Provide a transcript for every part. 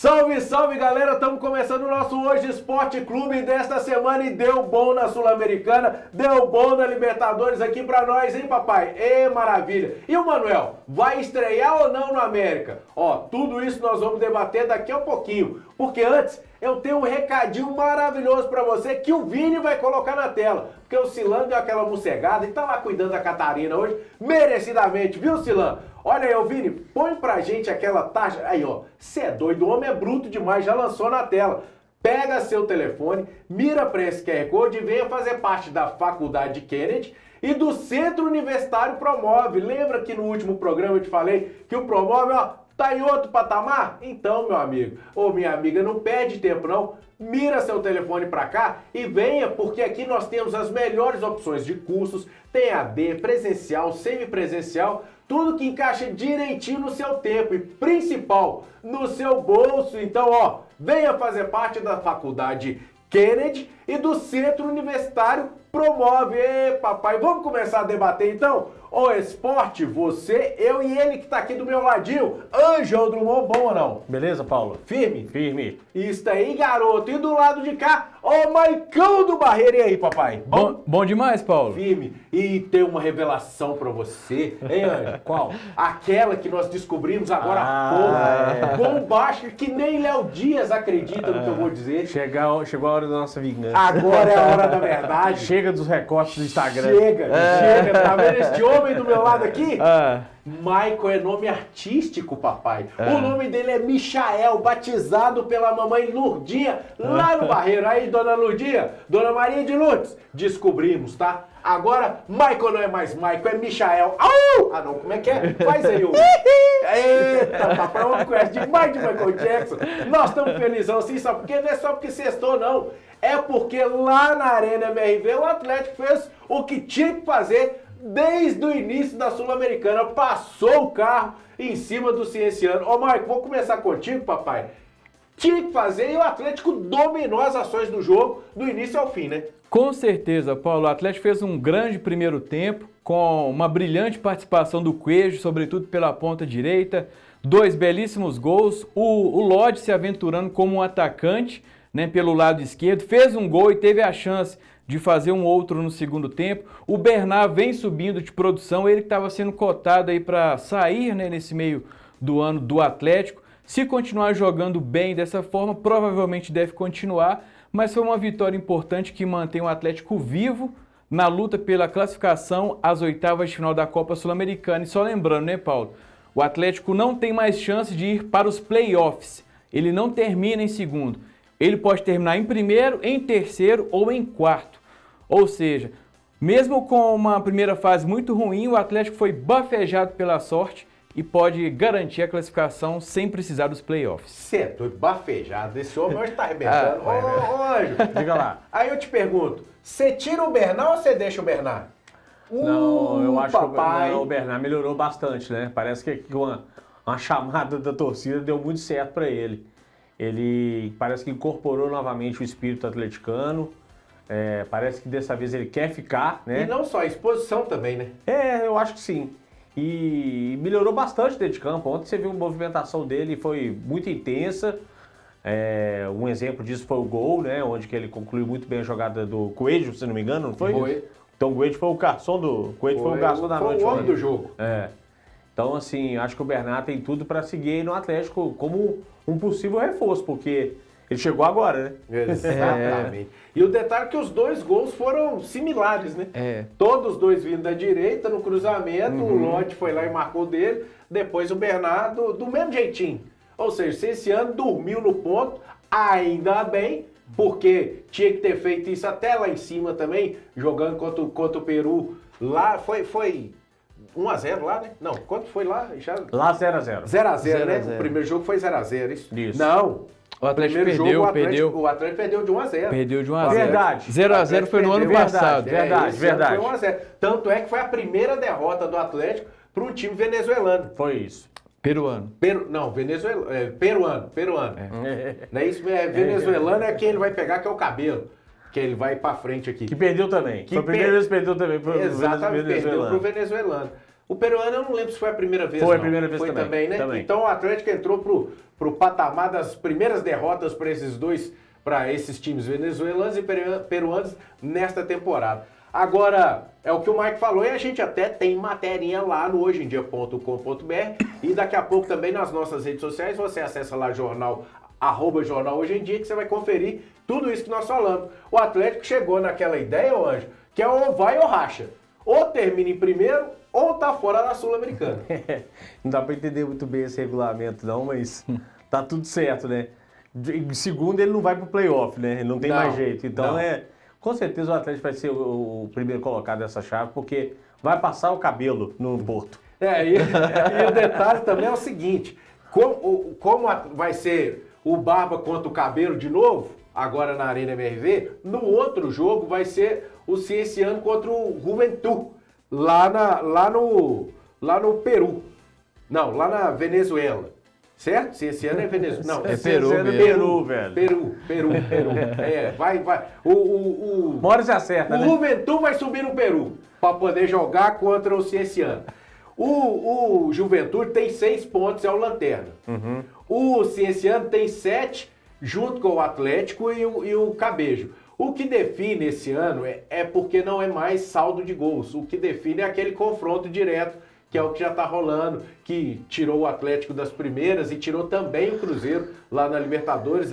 Salve, salve galera, estamos começando o nosso Hoje Esporte Clube desta semana e deu bom na Sul-Americana, deu bom na Libertadores aqui pra nós, hein papai? Ê, maravilha! E o Manuel, vai estrear ou não no América? Ó, tudo isso nós vamos debater daqui a pouquinho, porque antes eu tenho um recadinho maravilhoso pra você que o Vini vai colocar na tela, porque o Silan deu aquela mossegada e tá lá cuidando da Catarina hoje, merecidamente, viu Silan? Olha aí, Vini, põe pra gente aquela taxa. Aí, ó, cê é doido, o homem é bruto demais, já lançou na tela. Pega seu telefone, mira pra esse QR Code e venha fazer parte da Faculdade Kennedy e do Centro Universitário Promove. Lembra que no último programa eu te falei que o Promove, ó, tá em outro patamar? Então, meu amigo ou minha amiga, não perde tempo não. Mira seu telefone pra cá e venha, porque aqui nós temos as melhores opções de cursos, tem AD, presencial, semipresencial, tudo que encaixa direitinho no seu tempo e, principal, no seu bolso. Então, ó, venha fazer parte da Faculdade Kennedy e do Centro Universitário Promove. Ê, papai, vamos começar a debater então? O esporte, você, eu e ele que tá aqui do meu ladinho, Ângelo Drummond, bom ou não? Beleza, Paulo? Firme? Firme. Isso aí, garoto. E do lado de cá, o Maicão do Barreiro. E aí, papai? Bom demais, Paulo. Firme. E tem uma revelação pra você, hein, Ângelo? Qual? Aquela que nós descobrimos agora há pouco. Bombástica, que nem Léo Dias acredita no que eu vou dizer. Chegou a hora da nossa vingança. Agora é a hora da verdade. Chega dos recortes do Instagram. Chega. Tá vendo este homem do meu lado aqui? Michael é nome artístico, papai. O nome dele é Michael, batizado pela mamãe Lurdinha, lá no Barreiro. Aí, dona Lurdinha, dona Maria de Lourdes, descobrimos, tá? Agora, Michael não é mais Michael, é Michael. Au! Ah, não, como é que é? Faz aí o... Eita, papai, o homem conhece demais de Michael Jackson. Nós estamos felizão assim, sabe por quê? Não é só porque sextou, não. É porque lá na Arena MRV o Atlético fez o que tinha que fazer desde o início da Sul-Americana. Passou o carro em cima do Cienciano. Ô, Marco, vou começar contigo, papai. Tinha que fazer e o Atlético dominou as ações do jogo do início ao fim, né? Com certeza, Paulo. O Atlético fez um grande primeiro tempo, com uma brilhante participação do Coelho, sobretudo pela ponta direita. 2 belíssimos gols. O Lodge se aventurando como um atacante, né, pelo lado esquerdo. Fez um gol e teve a chance de fazer um outro no segundo tempo. O Bernard vem subindo de produção. Ele que estava sendo cotado aí para sair, né, nesse meio do ano do Atlético. Se continuar jogando bem dessa forma, provavelmente deve continuar, mas foi uma vitória importante que mantém o Atlético vivo na luta pela classificação às oitavas de final da Copa Sul-Americana. E só lembrando, né, Paulo? O Atlético não tem mais chance de ir para os playoffs. Ele não termina em segundo. Ele pode terminar em primeiro, em terceiro ou em quarto. Ou seja, mesmo com uma primeira fase muito ruim, o Atlético foi bafejado pela sorte e pode garantir a classificação sem precisar dos playoffs. Você é doido, bafejado. Esse homem hoje tá arrebentando. Ô, Ângelo, diga lá. Aí eu te pergunto, você tira o Bernard ou você deixa o Bernard? Não, eu acho papai. que o Bernard melhorou bastante, né? Parece que uma chamada da torcida deu muito certo para ele. Ele parece que incorporou novamente o espírito atleticano. Parece que dessa vez ele quer ficar, né? E não só, a exposição também, né? Eu acho que sim. E melhorou bastante dentro de campo. Ontem você viu a movimentação dele, foi muito intensa. Um exemplo disso foi o gol, né? Onde que ele concluiu muito bem a jogada do Coelho, se não me engano, não foi? Foi. Então o Coelho foi o garçom da noite. Foi o homem do jogo. Então, assim, acho que o Bernard tem tudo para seguir aí no Atlético como um possível reforço, porque ele chegou agora, né? Exatamente. E o detalhe é que os 2 gols foram similares, né? Todos os 2 vindo da direita, no cruzamento, o Lodge foi lá e marcou dele, depois o Bernard do mesmo jeitinho. Ou seja, esse ano dormiu no ponto, ainda bem, porque tinha que ter feito isso até lá em cima também, jogando contra o Peru. Lá foi 1-0 lá, né? Não, quanto foi lá? Lá 0-0. 0-0, né? O primeiro jogo foi 0-0, isso? Não. O Atlético perdeu. O Atlético perdeu de 1-0. Perdeu de 1-0. Verdade. 0-0 foi no ano passado. Verdade. Foi 1-0. Tanto é que foi a primeira derrota do Atlético para um time venezuelano. Foi isso. Peruano. Peruano. Não é isso? Venezuelano é quem ele vai pegar, que é o cabelo. Que ele vai para frente aqui. Que perdeu também. Foi a primeira vez que perdeu também pro Exatamente, perdeu pro venezuelano. O peruano eu não lembro se foi a primeira vez. Foi não. a primeira vez foi também, né? também. Então o Atlético entrou pro patamar das primeiras derrotas para esses times venezuelanos e peruanos nesta temporada. Agora, é o que o Mike falou e a gente até tem materinha lá no hojeemdia.com.br e daqui a pouco também nas nossas redes sociais você acessa lá @jornal Hoje em Dia que você vai conferir tudo isso que nós falamos. O Atlético chegou naquela ideia, Anjo, que é ou vai ou racha. Ou termina em primeiro ou tá fora da Sul-Americana. Não dá para entender muito bem esse regulamento não, mas tá tudo certo, né? Em segundo ele não vai pro playoff, né? Ele não tem mais jeito. Então com certeza o Atlético vai ser o primeiro colocado dessa chave, porque vai passar o cabelo no Porto. E o detalhe também é o seguinte, como vai ser o Barba contra o Cabelo de novo, agora na Arena MRV, no outro jogo vai ser o Cienciano contra o Juventud, lá no Peru. Não, lá na Venezuela. Certo? Cienciano é Venezuela. Não, é Peru mesmo. Peru, velho. Peru. Vai. Uma hora você acerta, né? O Juventud vai subir no Peru para poder jogar contra o Cienciano. O Juventude tem 6 pontos, é o lanterna. Uhum. O Cienciano tem 7, junto com o Atlético e o Cabejo. O que define esse ano é porque não é mais saldo de gols. O que define é aquele confronto direto, que é o que já está rolando, que tirou o Atlético das primeiras e tirou também o Cruzeiro lá na Libertadores,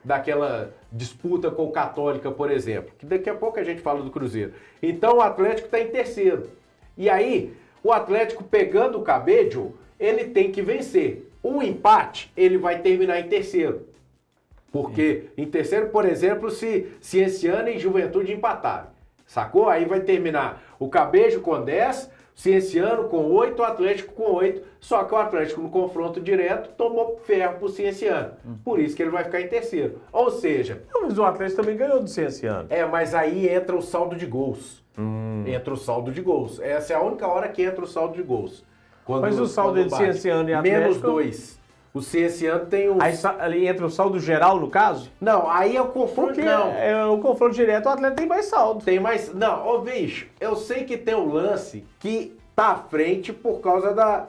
daquela disputa com o Católica, por exemplo. Que daqui a pouco a gente fala do Cruzeiro. Então o Atlético está em terceiro. E aí, o Atlético pegando o Cabejo, ele tem que vencer. Um empate, ele vai terminar em terceiro. Porque em terceiro, por exemplo, se Cienciano e Juventude empatarem. Sacou? Aí vai terminar o Cabejo com 10, Cienciano com 8, o Atlético com 8. Só que o Atlético no confronto direto tomou ferro pro Cienciano. Por isso que ele vai ficar em terceiro. Ou seja... Mas o Atlético também ganhou do Cienciano. Mas aí entra o saldo de gols. Entra o saldo de gols. Essa é a única hora que entra o saldo de gols. Mas o saldo de Cienciano e Atlético... Menos 2. O Cienciano tem uns... Aí ali entra o saldo geral, no caso? Não, aí é o confronto... Porque não. O confronto direto, o Atlético tem mais saldo. Tem mais... Não, ô bicho, eu sei que tem um lance que tá à frente por causa da...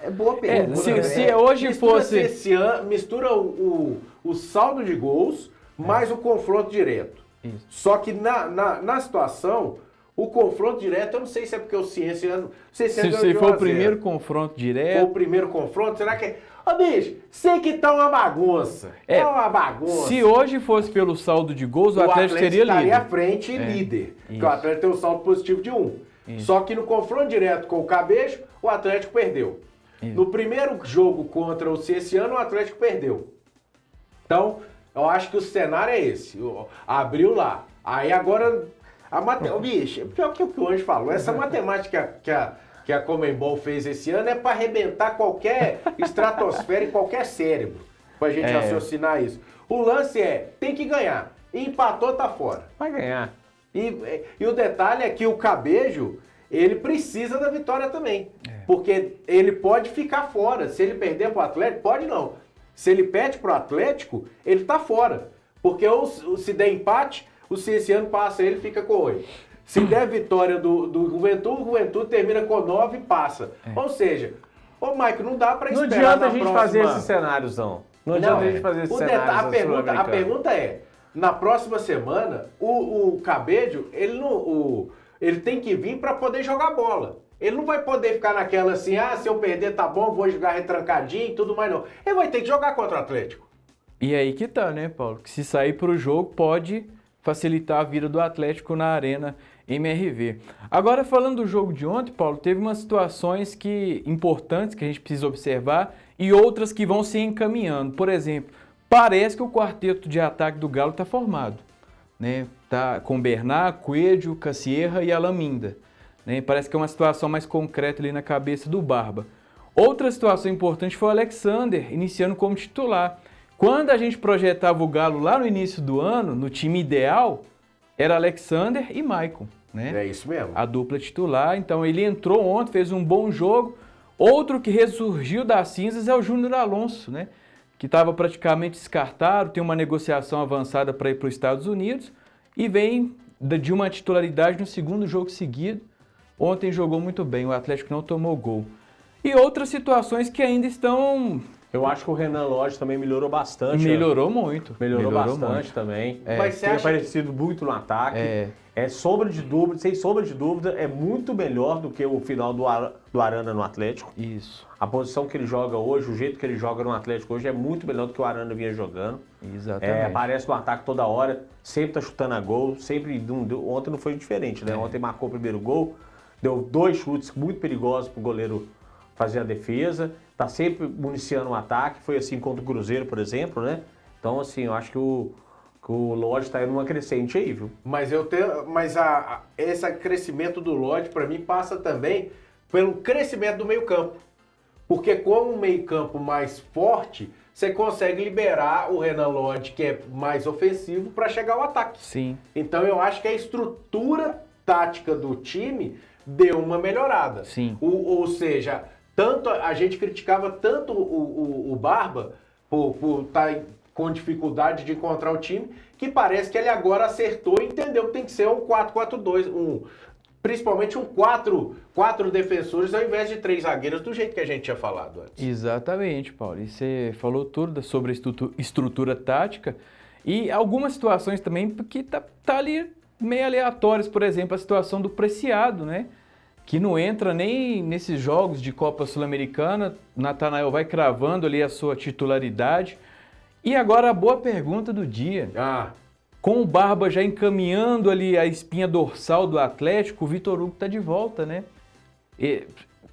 É boa pergunta. Se hoje mistura fosse... Mistura o saldo de gols mais o confronto direto. Isso. Só que na situação, o confronto direto, eu não sei se é porque o Cienciano... Se for o primeiro confronto direto... For o primeiro confronto, será que é... Ô, bicho, sei que tá uma bagunça. É uma bagunça. Se hoje fosse pelo saldo de gols, o Atlético seria líder. estaria à frente e líder. Porque o Atlético tem um saldo positivo de 1. Só que no confronto direto com o Cabejo, o Atlético perdeu. Isso. No primeiro jogo contra o Cienciano, o Atlético perdeu. Então, eu acho que o cenário é esse. Abriu lá. Aí agora... Bicho, pior que o que o Anjo falou, essa matemática que a Conmebol fez esse ano é para arrebentar qualquer estratosfera e qualquer cérebro, pra gente raciocinar isso. O lance tem que ganhar. Empatou, tá fora. Vai ganhar. E o detalhe é que o Cabejo, ele precisa da vitória também. Porque ele pode ficar fora. Se ele perder pro Atlético, pode não. Se ele perde pro Atlético, ele tá fora. Porque se der empate, o Cienciano passa, ele fica com 8. Se der vitória do Juventude, o Juventude termina com 9 e passa. Ou seja, Maico, não dá para esperar. Não adianta a gente fazer esses cenários, não. Não adianta a gente fazer esses cenários. A pergunta é, na próxima semana, o Cabejo, ele tem que vir para poder jogar bola. Ele não vai poder ficar naquela assim, se eu perder tá bom, vou jogar retrancadinho e tudo mais, não. Ele vai ter que jogar contra o Atlético. E aí que tá, né, Paulo? Que se sair pro jogo, pode facilitar a vida do Atlético na Arena MRV. Agora, falando do jogo de ontem, Paulo, teve umas situações importantes que a gente precisa observar e outras que vão se encaminhando. Por exemplo, parece que o quarteto de ataque do Galo está formado, né? Tá com Bernard, Coelho, Cassierra e Alaminda, né? Parece que é uma situação mais concreta ali na cabeça do Barba. Outra situação importante foi o Alexander iniciando como titular. Quando a gente projetava o Galo lá no início do ano, no time ideal, era Alexander e Maicon, né? É isso mesmo. A dupla titular. Então ele entrou ontem, fez um bom jogo. Outro que ressurgiu das cinzas é o Júnior Alonso, né? Que estava praticamente descartado, tem uma negociação avançada para ir para os Estados Unidos e vem de uma titularidade no segundo jogo seguido. ontem jogou muito bem, o Atlético não tomou gol. E outras situações que ainda estão... Eu acho que o Renan Lodge também melhorou bastante. Melhorou muito. Melhorou bastante muito. também. Mas você Tem acha aparecido muito no ataque. Sem sombra de dúvida, é muito melhor do que o final do Arana no Atlético. Isso. A posição que ele joga hoje, o jeito que ele joga no Atlético hoje é muito melhor do que o Arana vinha jogando. Exatamente. Aparece no ataque toda hora, sempre tá chutando a gol, ontem não foi diferente, né? Ontem marcou o primeiro gol, deu 2 chutes muito perigosos pro goleiro fazer a defesa, tá sempre municiando o ataque, foi assim contra o Cruzeiro, por exemplo, né? Então, assim, eu acho que o Lodge tá indo numa crescente aí, viu? Mas esse crescimento do Lodge, para mim, passa também pelo crescimento do meio-campo. Porque com um meio-campo mais forte, você consegue liberar o Renan Lodge, que é mais ofensivo, para chegar ao ataque. Sim. Então eu acho que a estrutura tática do time deu uma melhorada. Sim. Ou seja, tanto a gente criticava tanto o Barba por estar com dificuldade de encontrar o time, que parece que ele agora acertou e entendeu que tem que ser um 4-4-2, principalmente um 4 defensores ao invés de 3 zagueiros, do jeito que a gente tinha falado antes. Exatamente, Paulo. E você falou tudo sobre a estrutura tática e algumas situações também que tá ali meio aleatórias, por exemplo, a situação do Preciado, né? Que não entra nem nesses jogos de Copa Sul-Americana. Natanael vai cravando ali a sua titularidade. E agora a boa pergunta do dia. Com o Barba já encaminhando ali a espinha dorsal do Atlético, o Vitor Hugo está de volta, né?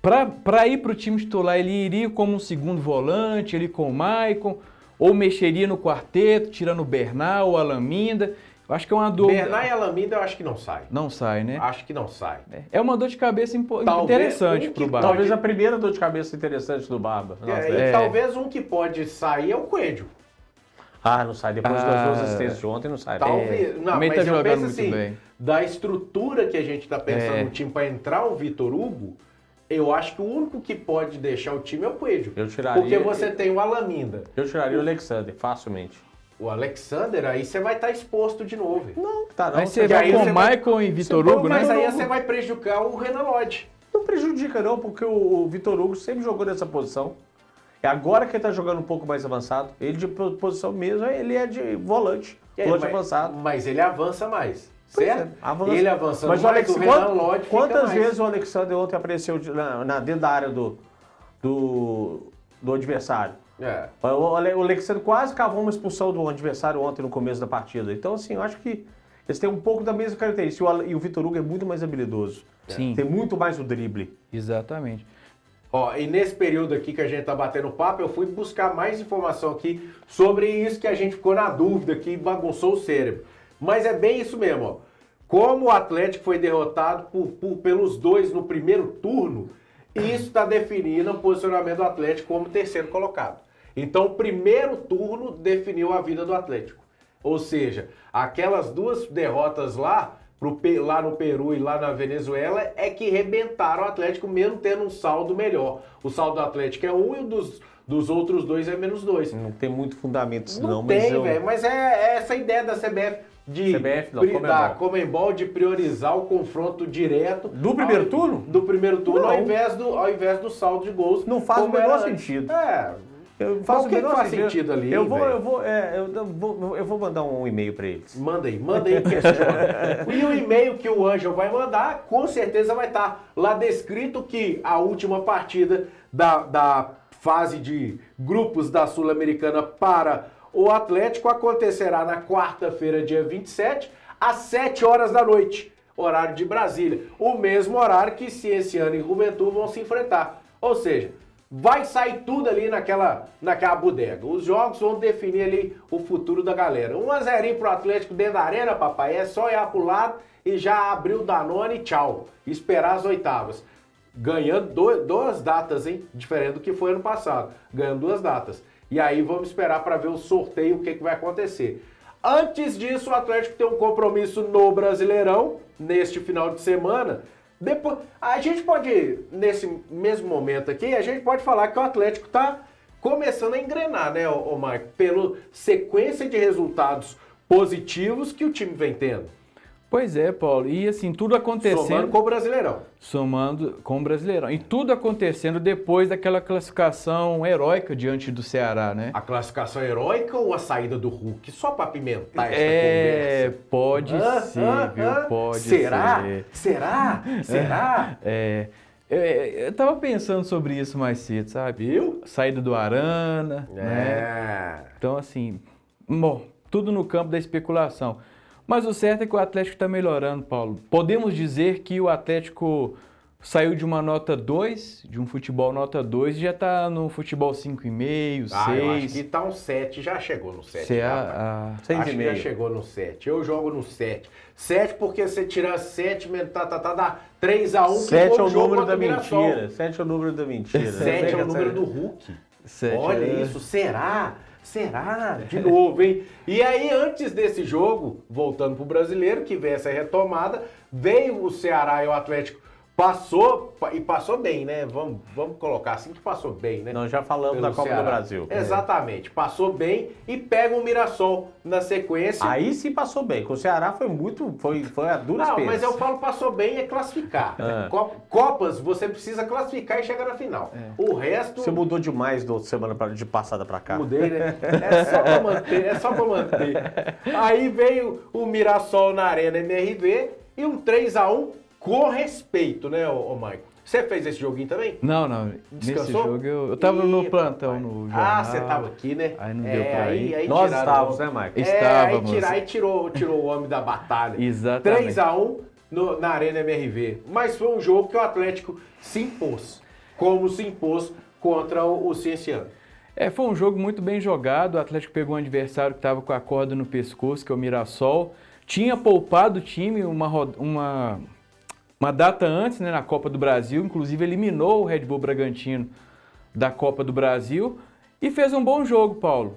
Para ir para o time titular, ele iria como um segundo volante, ele com o Maicon, ou mexeria no quarteto, tirando o Bernal, o Alaminda. Eu acho que é uma dúvida. Bernal e Alaminda eu acho que não sai. Não sai, né? Acho que não sai. É uma dor de cabeça interessante para o Barba. Talvez a primeira dor de cabeça interessante do Barba. Talvez um que pode sair é o Coelho. Não sai. Depois das 2 assistências de ontem, não sai. Talvez. Não, também mas tá eu jogando penso muito assim, bem. da estrutura que a gente está pensando no time para entrar o Vitor Hugo, eu acho que o único que pode deixar o time é o Coelho. Eu tiraria. Porque você tem o Alaminda. Eu tiraria o Alexander, facilmente. O Alexander, aí você vai estar exposto de novo. Não, tá não. Aí você vai com o Maicon e Vitor Hugo, né? Mas aí você vai prejudicar o Renan Lodge. Não prejudica não, porque o Vitor Hugo sempre jogou nessa posição. É agora que ele tá jogando um pouco mais avançado. Ele de posição mesmo, ele é de volante. Volante avançado. Mas ele avança mais, certo? Avança. Ele avançando mas mais, o Renan Lodge fica quantas mais. vezes o Alexander ontem apareceu dentro da área do adversário? O Alexandre quase cavou uma expulsão do adversário ontem no começo da partida. Então, assim, eu acho que eles têm um pouco da mesma característica. E o Vitor Hugo é muito mais habilidoso. Sim. Tem muito mais o drible. Exatamente. E nesse período aqui que a gente tá batendo papo, eu fui buscar mais informação aqui sobre isso que a gente ficou na dúvida, que bagunçou o cérebro. Mas é bem isso mesmo, Como o Atlético foi derrotado pelos dois no primeiro turno, isso está definindo o posicionamento do Atlético como terceiro colocado. Então, o primeiro turno definiu a vida do Atlético. Ou seja, aquelas 2 derrotas lá no Peru e lá na Venezuela é que rebentaram o Atlético, mesmo tendo um saldo melhor. O saldo do Atlético é 1 e o dos outros 2 é -2. Não tem muito fundamento isso não. Não tem, velho. Mas é essa ideia da CBF da Conmebol de priorizar o confronto direto do primeiro turno? Do primeiro turno, ao invés do saldo de gols. Não faz o menor sentido. O que faz sentido ali? Eu vou mandar um e-mail para eles. Manda aí, questiona. E o e-mail que o Ângelo vai mandar, com certeza vai estar lá descrito que a última partida da fase de grupos da Sul-Americana para o Atlético acontecerá na quarta-feira, dia 27, às 7 horas da noite, horário de Brasília. O mesmo horário que Cienciano e Juventude vão se enfrentar. Ou seja, vai sair tudo ali naquela bodega. Os jogos vão definir ali o futuro da galera. 1-0 pro Atlético dentro da arena, papai. É só ir pro lado e já abrir o Danone e tchau. Esperar as oitavas. Ganhando 2 datas, hein? Diferente do que foi ano passado. Ganhando 2 datas. E aí vamos esperar para ver o sorteio, o que vai acontecer. Antes disso, o Atlético tem um compromisso no Brasileirão, neste final de semana. Depois, a gente pode, nesse mesmo momento aqui, a gente pode falar que o Atlético está começando a engrenar, né, Marco? Pela sequência de resultados positivos que o time vem tendo. Pois é, Paulo. E assim, tudo acontecendo... Somando com o Brasileirão. Somando com o Brasileirão. E tudo acontecendo depois daquela classificação heróica diante do Ceará, né? A classificação heróica ou a saída do Hulk? Só para apimentar essa conversa. Pode ser, viu? Pode Será? ser. Será? Será? Eu tava pensando sobre isso mais cedo, sabe? Viu? Saída do Arana, né? Então, assim, bom, tudo no campo da especulação. Mas o certo é que o Atlético está melhorando, Paulo. Podemos dizer que o Atlético saiu de uma nota 2, de um futebol nota 2, e já está no futebol 5,5, 6. Eu acho que tá um 7, já chegou no 7. Acho que já chegou no 7. Eu jogo no 7. 7 porque você tirar 7, dá 3-1. 7 é o número da mentira. 7 é o número da mentira. 7 é o número do Hulk. 7 Olha isso, será? Será? De novo, hein? E aí, antes desse jogo, voltando pro Brasileiro, que veio essa retomada, veio o Ceará e o Atlético passou bem, né? Vamos colocar assim que passou bem, né? Nós já falamos da Copa do Brasil. Exatamente, passou bem e pega o Mirassol na sequência. Aí sim passou bem, com o Ceará foi a duras penas. Não, mas eu falo passou bem é classificar. Copas, você precisa classificar e chegar na final. O resto... Você mudou demais da semana de passada pra cá. Mudei, né? É só pra manter. Aí veio o Mirassol na Arena MRV e um 3-1 com respeito, né, ô Maicon? Você fez esse joguinho também? Não. Descansou? Nesse jogo eu tava no plantão, no jornal. Ah, você tava aqui, né? Aí não deu pra ir. Aí Nós tiraram, estávamos, né, Maicon? Estávamos. Aí tirou o homem da batalha. Exatamente. 3-1 na Arena MRV. Mas foi um jogo que o Atlético se impôs. Como se impôs contra o Cienciano. Foi um jogo muito bem jogado. O Atlético pegou um adversário que estava com a corda no pescoço, que é o Mirassol. Tinha poupado o time uma data antes, né, na Copa do Brasil, inclusive eliminou o Red Bull Bragantino da Copa do Brasil e fez um bom jogo, Paulo.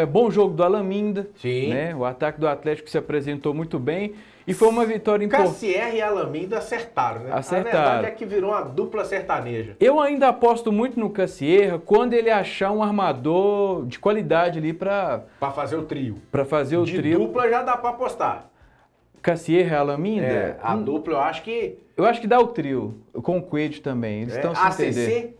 Bom jogo do Alaminda. Sim. Né? O ataque do Atlético se apresentou muito bem e foi uma vitória importante. Cassier e Alaminda acertaram, né? Acertaram. A verdade é que virou uma dupla sertaneja. Eu ainda aposto muito no Cassier quando ele achar um armador de qualidade ali para fazer o trio. Para fazer o trio. De dupla já dá para apostar. Cassier e Alaminda? A dupla eu acho que... Eu acho que dá o trio, com o Coelho também. Eles estão se entendendo.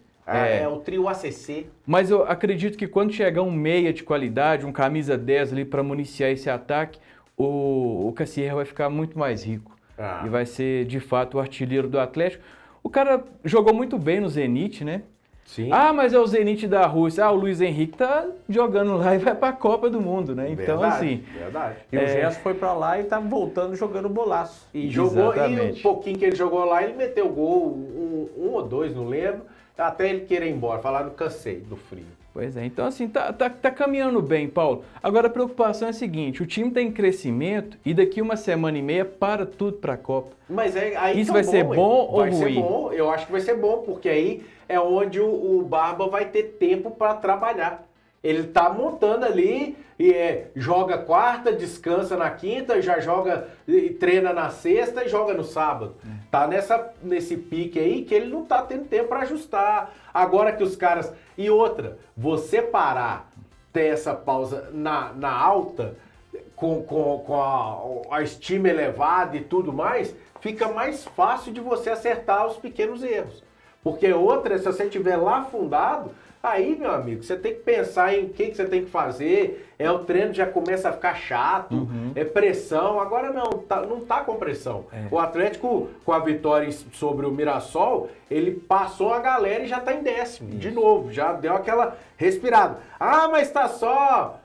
O trio ACC. Mas eu acredito que quando chegar um meia de qualidade, um camisa 10 ali para municiar esse ataque, o Cassier vai ficar muito mais rico. E vai ser, de fato, o artilheiro do Atlético. O cara jogou muito bem no Zenit, né? Sim. Mas é o Zenit da Rússia. O Luiz Henrique tá jogando lá e vai para a Copa do Mundo, né? Então, verdade, assim... Verdade. E o Gerson foi pra lá e tá voltando jogando bolaço. E jogou, e um pouquinho que ele jogou lá, ele meteu gol, um ou dois, não lembro, até ele querer ir embora, falar, não cansei do frio. Pois é, então assim, tá caminhando bem, Paulo. Agora a preocupação é a seguinte, o time tá em crescimento e daqui uma semana e meia para tudo pra Copa. Mas aí isso vai ser bom ou ruim? Vai ser bom, eu acho que vai ser bom, porque aí é onde o Barba vai ter tempo para trabalhar. Ele tá montando ali, joga quarta, descansa na quinta, já joga, treina na sexta e joga no sábado. Tá nesse pique aí que ele não tá tendo tempo para ajustar. Agora que os caras... E outra, você parar, ter essa pausa na alta, com a estima elevada e tudo mais, fica mais fácil de você acertar os pequenos erros. Porque outra, se você estiver lá afundado... Aí, meu amigo, você tem que pensar em o que você tem que fazer, o treino já começa a ficar chato, é pressão, agora não tá com pressão. O Atlético, com a vitória sobre o Mirassol, ele passou a galera e já tá em 10º, de novo, já deu aquela respirada. Mas tá só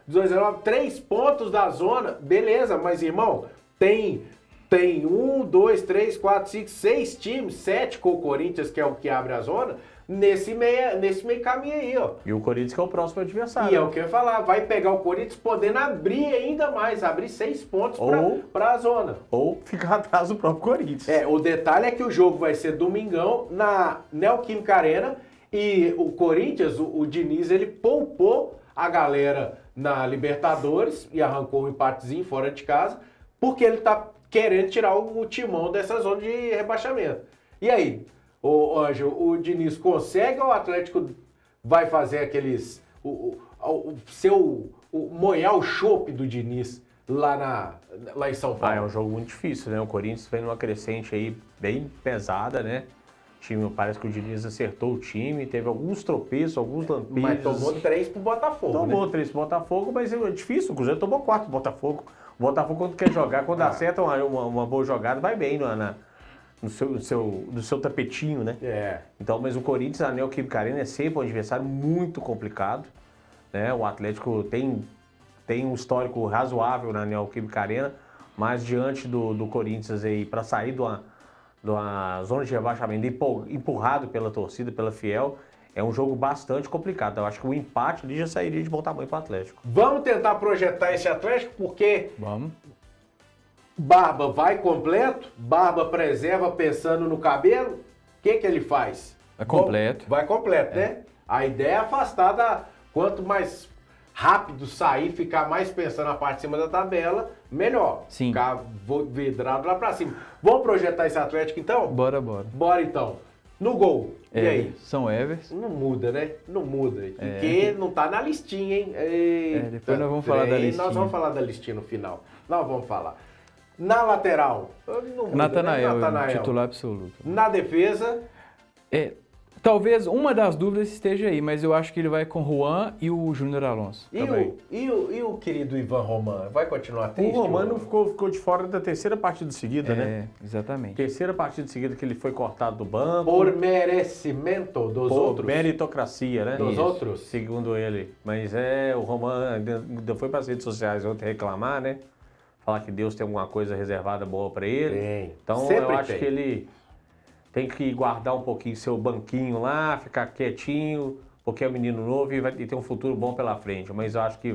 3 pontos da zona, beleza, mas irmão, tem 1, 2, 3, 4, 5, 6 times, 7 com o Corinthians, que é o que abre a zona, nesse meio caminho aí, ó. E o Corinthians que é o próximo adversário. E é o que eu ia falar, vai pegar o Corinthians podendo abrir ainda mais, abrir 6 pontos para a zona. Ou ficar atrás do próprio Corinthians. O detalhe é que o jogo vai ser domingão na Neoquímica Arena e o Corinthians, o Diniz, ele poupou a galera na Libertadores e arrancou um empatezinho fora de casa, porque ele tá querendo tirar o timão dessa zona de rebaixamento. E aí? Ô, Ângelo, o Diniz consegue ou o Atlético vai fazer aqueles... molhar o chope do Diniz lá em São Paulo? É um jogo muito difícil, né? O Corinthians vem numa crescente aí bem pesada, né? O time, parece que o Diniz acertou o time, teve alguns tropeços, alguns lampejos. Mas tomou 3 pro Botafogo, Tomou né? 3 pro Botafogo, mas é difícil. O Cruzeiro tomou 4 pro Botafogo. O Botafogo, quando quer jogar, quando acerta uma boa jogada, vai bem no seu tapetinho, né? É. Então, mas o Corinthians, a Neoquímica Arena, é sempre um adversário muito complicado, né? O Atlético tem um histórico razoável na Neoquímica Arena, mas diante do Corinthians aí, para sair de uma zona de rebaixamento empurrado pela torcida, pela Fiel, é um jogo bastante complicado. Eu acho que o empate ali já sairia de bom tamanho para o Atlético. Vamos tentar projetar esse Atlético, porque Vamos. Barba vai completo, Barba preserva pensando no cabelo, o que ele faz? Vai completo. Vai completo, né? A ideia é afastar quanto mais rápido sair, ficar mais pensando na parte de cima da tabela, melhor. Sim. Ficar vidrado lá pra cima. Vamos projetar esse Atlético então? Bora. Bora então. No gol. E aí? São Evers. Não muda, né? Não muda. Porque não tá na listinha, hein? Eita, depois nós vamos falar da listinha. Nós vamos falar da listinha no final. Nós vamos falar. Na lateral, não muda, Natanael, né? Natanael. titular absoluto. Na defesa, Talvez uma das dúvidas esteja aí, mas eu acho que ele vai com Juan e o Júnior Alonso. e o querido Ivan Roman? Vai continuar triste? O Romano ficou de fora da terceira partida seguida, né? Exatamente. Terceira partida seguida que ele foi cortado do banco. Por merecimento dos Por outros? meritocracia, né? Dos outros? Segundo ele. Mas o Romano ainda foi para as redes sociais ontem reclamar, né? Falar que Deus tem alguma coisa reservada boa para ele. Tem. Então Sempre eu acho tem. que ele tem que guardar um pouquinho seu banquinho lá, ficar quietinho, porque é um menino novo e tem um futuro bom pela frente. Mas eu acho que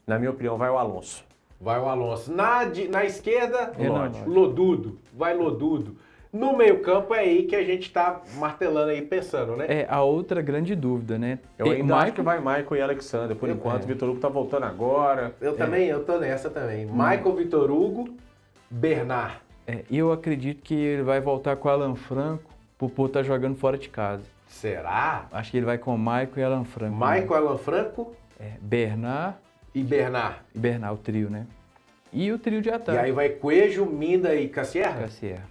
na minha opinião, vai o Alonso. Vai o Alonso. Na esquerda, Lodi. Lodudo. Vai Lodudo. No meio-campo é aí que a gente tá martelando aí, pensando, né? É a outra grande dúvida, né? Eu ainda acho que vai Michael e Alexander. Por enquanto, o Vitor Hugo tá voltando agora. Eu tô nessa também. Michael, Vitor Hugo, Bernard. E eu acredito que ele vai voltar com o Alan Franco, por estar jogando fora de casa. Será? Acho que ele vai com o Michael e Alan Franco. Michael, Alan Franco Bernard e Bernard. e Bernard, o trio, né? E o trio de ataque. E aí vai Coelho, Minda e Cassierra? Cassier.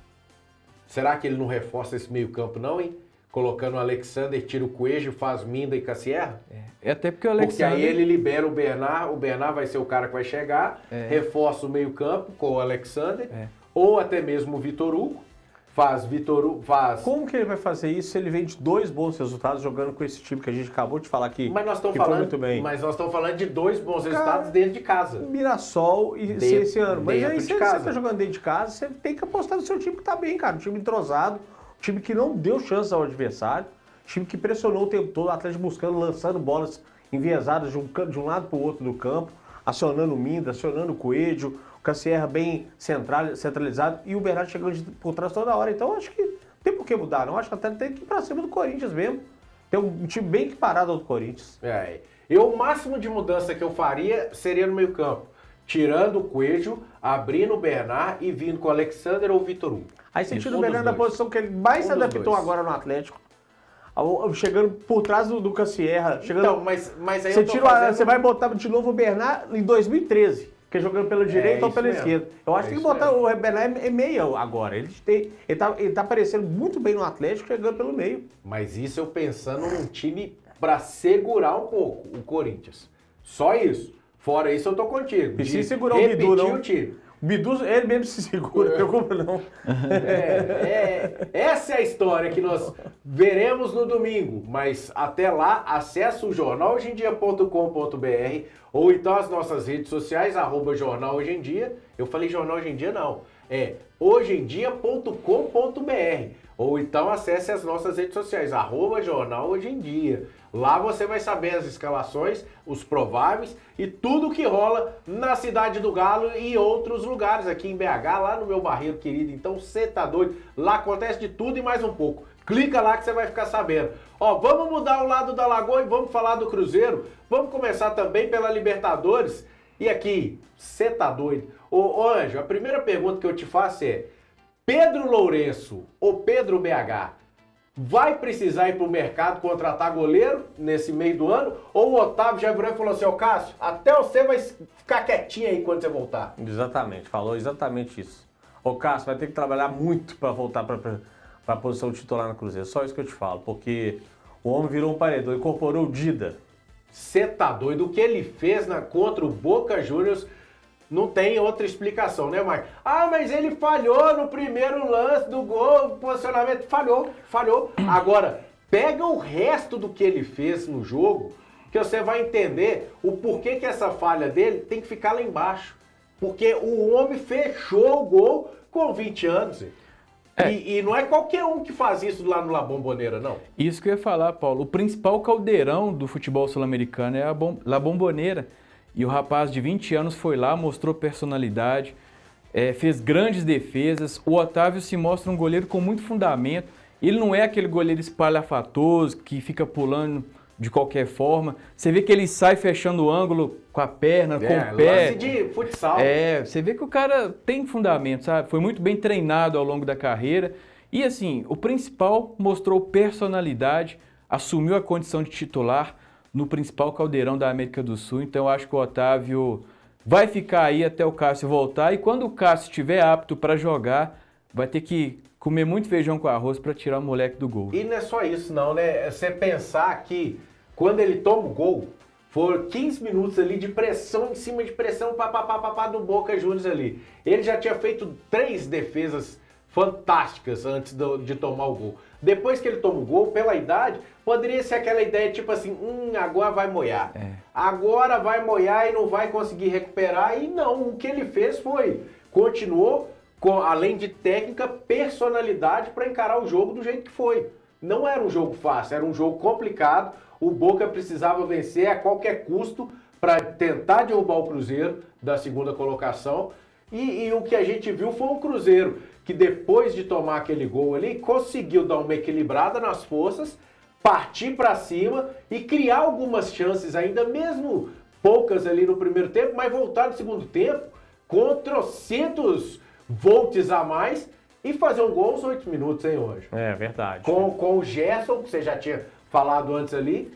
Será que ele não reforça esse meio-campo, não, hein? Colocando o Alexander, tira o Coelho, faz Minda e Cassierra? Até porque o Porque Alexander... aí ele libera o Bernard vai ser o cara que vai chegar, reforça o meio-campo com o Alexander, ou até mesmo o Vitor Hugo, faz. Como que ele vai fazer isso se ele vem de 2 bons resultados jogando com esse time que a gente acabou de falar aqui? Mas nós estamos que falando, foi muito bem. mas nós estamos falando de 2 bons resultados dentro de casa. Mirassol e Dentro- esse ano. Mas dentro aí de se você casa. tá jogando dentro de casa, você tem que apostar no seu time que tá bem, cara. Um time entrosado, um time que não deu chance ao adversário, um time que pressionou o tempo todo, o Atlético buscando, lançando bolas enviesadas de um lado para o outro do campo, acionando o Minda, acionando o Coelho, o Cassierra bem centralizado e o Bernardo chegando por trás toda hora. Então acho que não tem por que mudar, não. Acho que até tem que ir para cima do Corinthians mesmo. Tem um time bem equiparado ao do Corinthians. O máximo de mudança que eu faria seria no meio campo. Tirando o Coelho, abrindo o Bernard e vindo com o Alexander ou o Vitor Hugo. Aí você tira Um o Bernardo dos da dois. posição que ele mais se Um dos adaptou dois. agora no Atlético. Chegando por trás do Cassierra. Então, mas aí Você, eu tô fazendo... você vai botar de novo o Bernard em 2013, que é jogando pela direita ou isso pela mesmo. esquerda. Eu acho É que tem que isso botar mesmo. o Bernard é meia agora. Ele tá aparecendo muito bem no Atlético, chegando pelo meio. Mas isso eu pensando num time pra segurar um pouco o Corinthians. Só isso. Fora isso, eu tô contigo. E de se segurar o Bidu, repetir não? o time. O Bidu, ele mesmo se segura, não preocupa não. Essa é a história que nós veremos no domingo. Mas até lá, acesse o jornalhojeemdia.com.br ou então as nossas redes sociais, @Jornal Hoje em Dia. Eu falei Jornal Hoje em Dia, não. É hojeendia.com.br ou então acesse as nossas redes sociais, @Jornal Hoje em Dia. Lá você vai saber as escalações, os prováveis e tudo que rola na Cidade do Galo e outros lugares aqui em BH, lá no meu barreiro querido. Então você tá doido? Lá acontece de tudo e mais um pouco. Clica lá que você vai ficar sabendo. Vamos mudar o lado da Lagoa e vamos falar do Cruzeiro. Vamos começar também pela Libertadores. E aqui, você tá doido? Ô Anjo, a primeira pergunta que eu te faço é: Pedro Lourenço ou Pedro BH? vai precisar ir para o mercado contratar goleiro nesse meio do ano? Ou o Otávio já virou e falou assim, ô Cássio, até você vai ficar quietinho aí quando você voltar? Exatamente, falou exatamente isso. Ô Cássio, vai ter que trabalhar muito para voltar para a posição titular no Cruzeiro. Só isso que eu te falo, porque o homem virou um paredão, incorporou o Dida. Você tá doido? O que ele fez contra o Boca Juniors não tem outra explicação, né, Marcos? Ah, mas ele falhou no primeiro lance do gol, posicionamento. Falhou. Agora, pega o resto do que ele fez no jogo, que você vai entender o porquê que essa falha dele tem que ficar lá embaixo. Porque o homem fechou o gol com 20 anos. E não é qualquer um que faz isso lá no La Bombonera, não. Isso que eu ia falar, Paulo. O principal caldeirão do futebol sul-americano é a La Bombonera. E o rapaz de 20 anos foi lá, mostrou personalidade, fez grandes defesas. O Otávio se mostra um goleiro com muito fundamento. Ele não é aquele goleiro espalhafatoso que fica pulando de qualquer forma. Você vê que ele sai fechando o ângulo com a perna, com o pé. Lance de futsal. Você vê que o cara tem fundamento, sabe? Foi muito bem treinado ao longo da carreira. E assim, o principal, mostrou personalidade, assumiu a condição de titular no principal caldeirão da América do Sul. Então eu acho que o Otávio vai ficar aí até o Cássio voltar. E quando o Cássio estiver apto para jogar, vai ter que comer muito feijão com arroz para tirar o moleque do gol. E não é só isso não, né? Você pensar que quando ele toma o gol, foram 15 minutos ali de pressão em cima de pressão do Boca Juniors ali. Ele já tinha feito 3 defesas fantásticas antes de tomar o gol. Depois que ele toma o gol, pela idade, poderia ser aquela ideia tipo assim, agora vai moiar. Agora vai moiar e não vai conseguir recuperar. E não, o que ele fez continuou com, além de técnica, personalidade para encarar o jogo do jeito que foi. Não era um jogo fácil, era um jogo complicado. O Boca precisava vencer a qualquer custo para tentar derrubar o Cruzeiro da segunda colocação. E o que a gente viu foi um Cruzeiro que depois de tomar aquele gol ali, conseguiu dar uma equilibrada nas forças, partir para cima e criar algumas chances ainda, mesmo poucas ali no primeiro tempo, mas voltar no segundo tempo com trocentos volts a mais e fazer um gol aos 8 minutos, hein, hoje. É verdade. Com o Gerson, que você já tinha falado antes ali,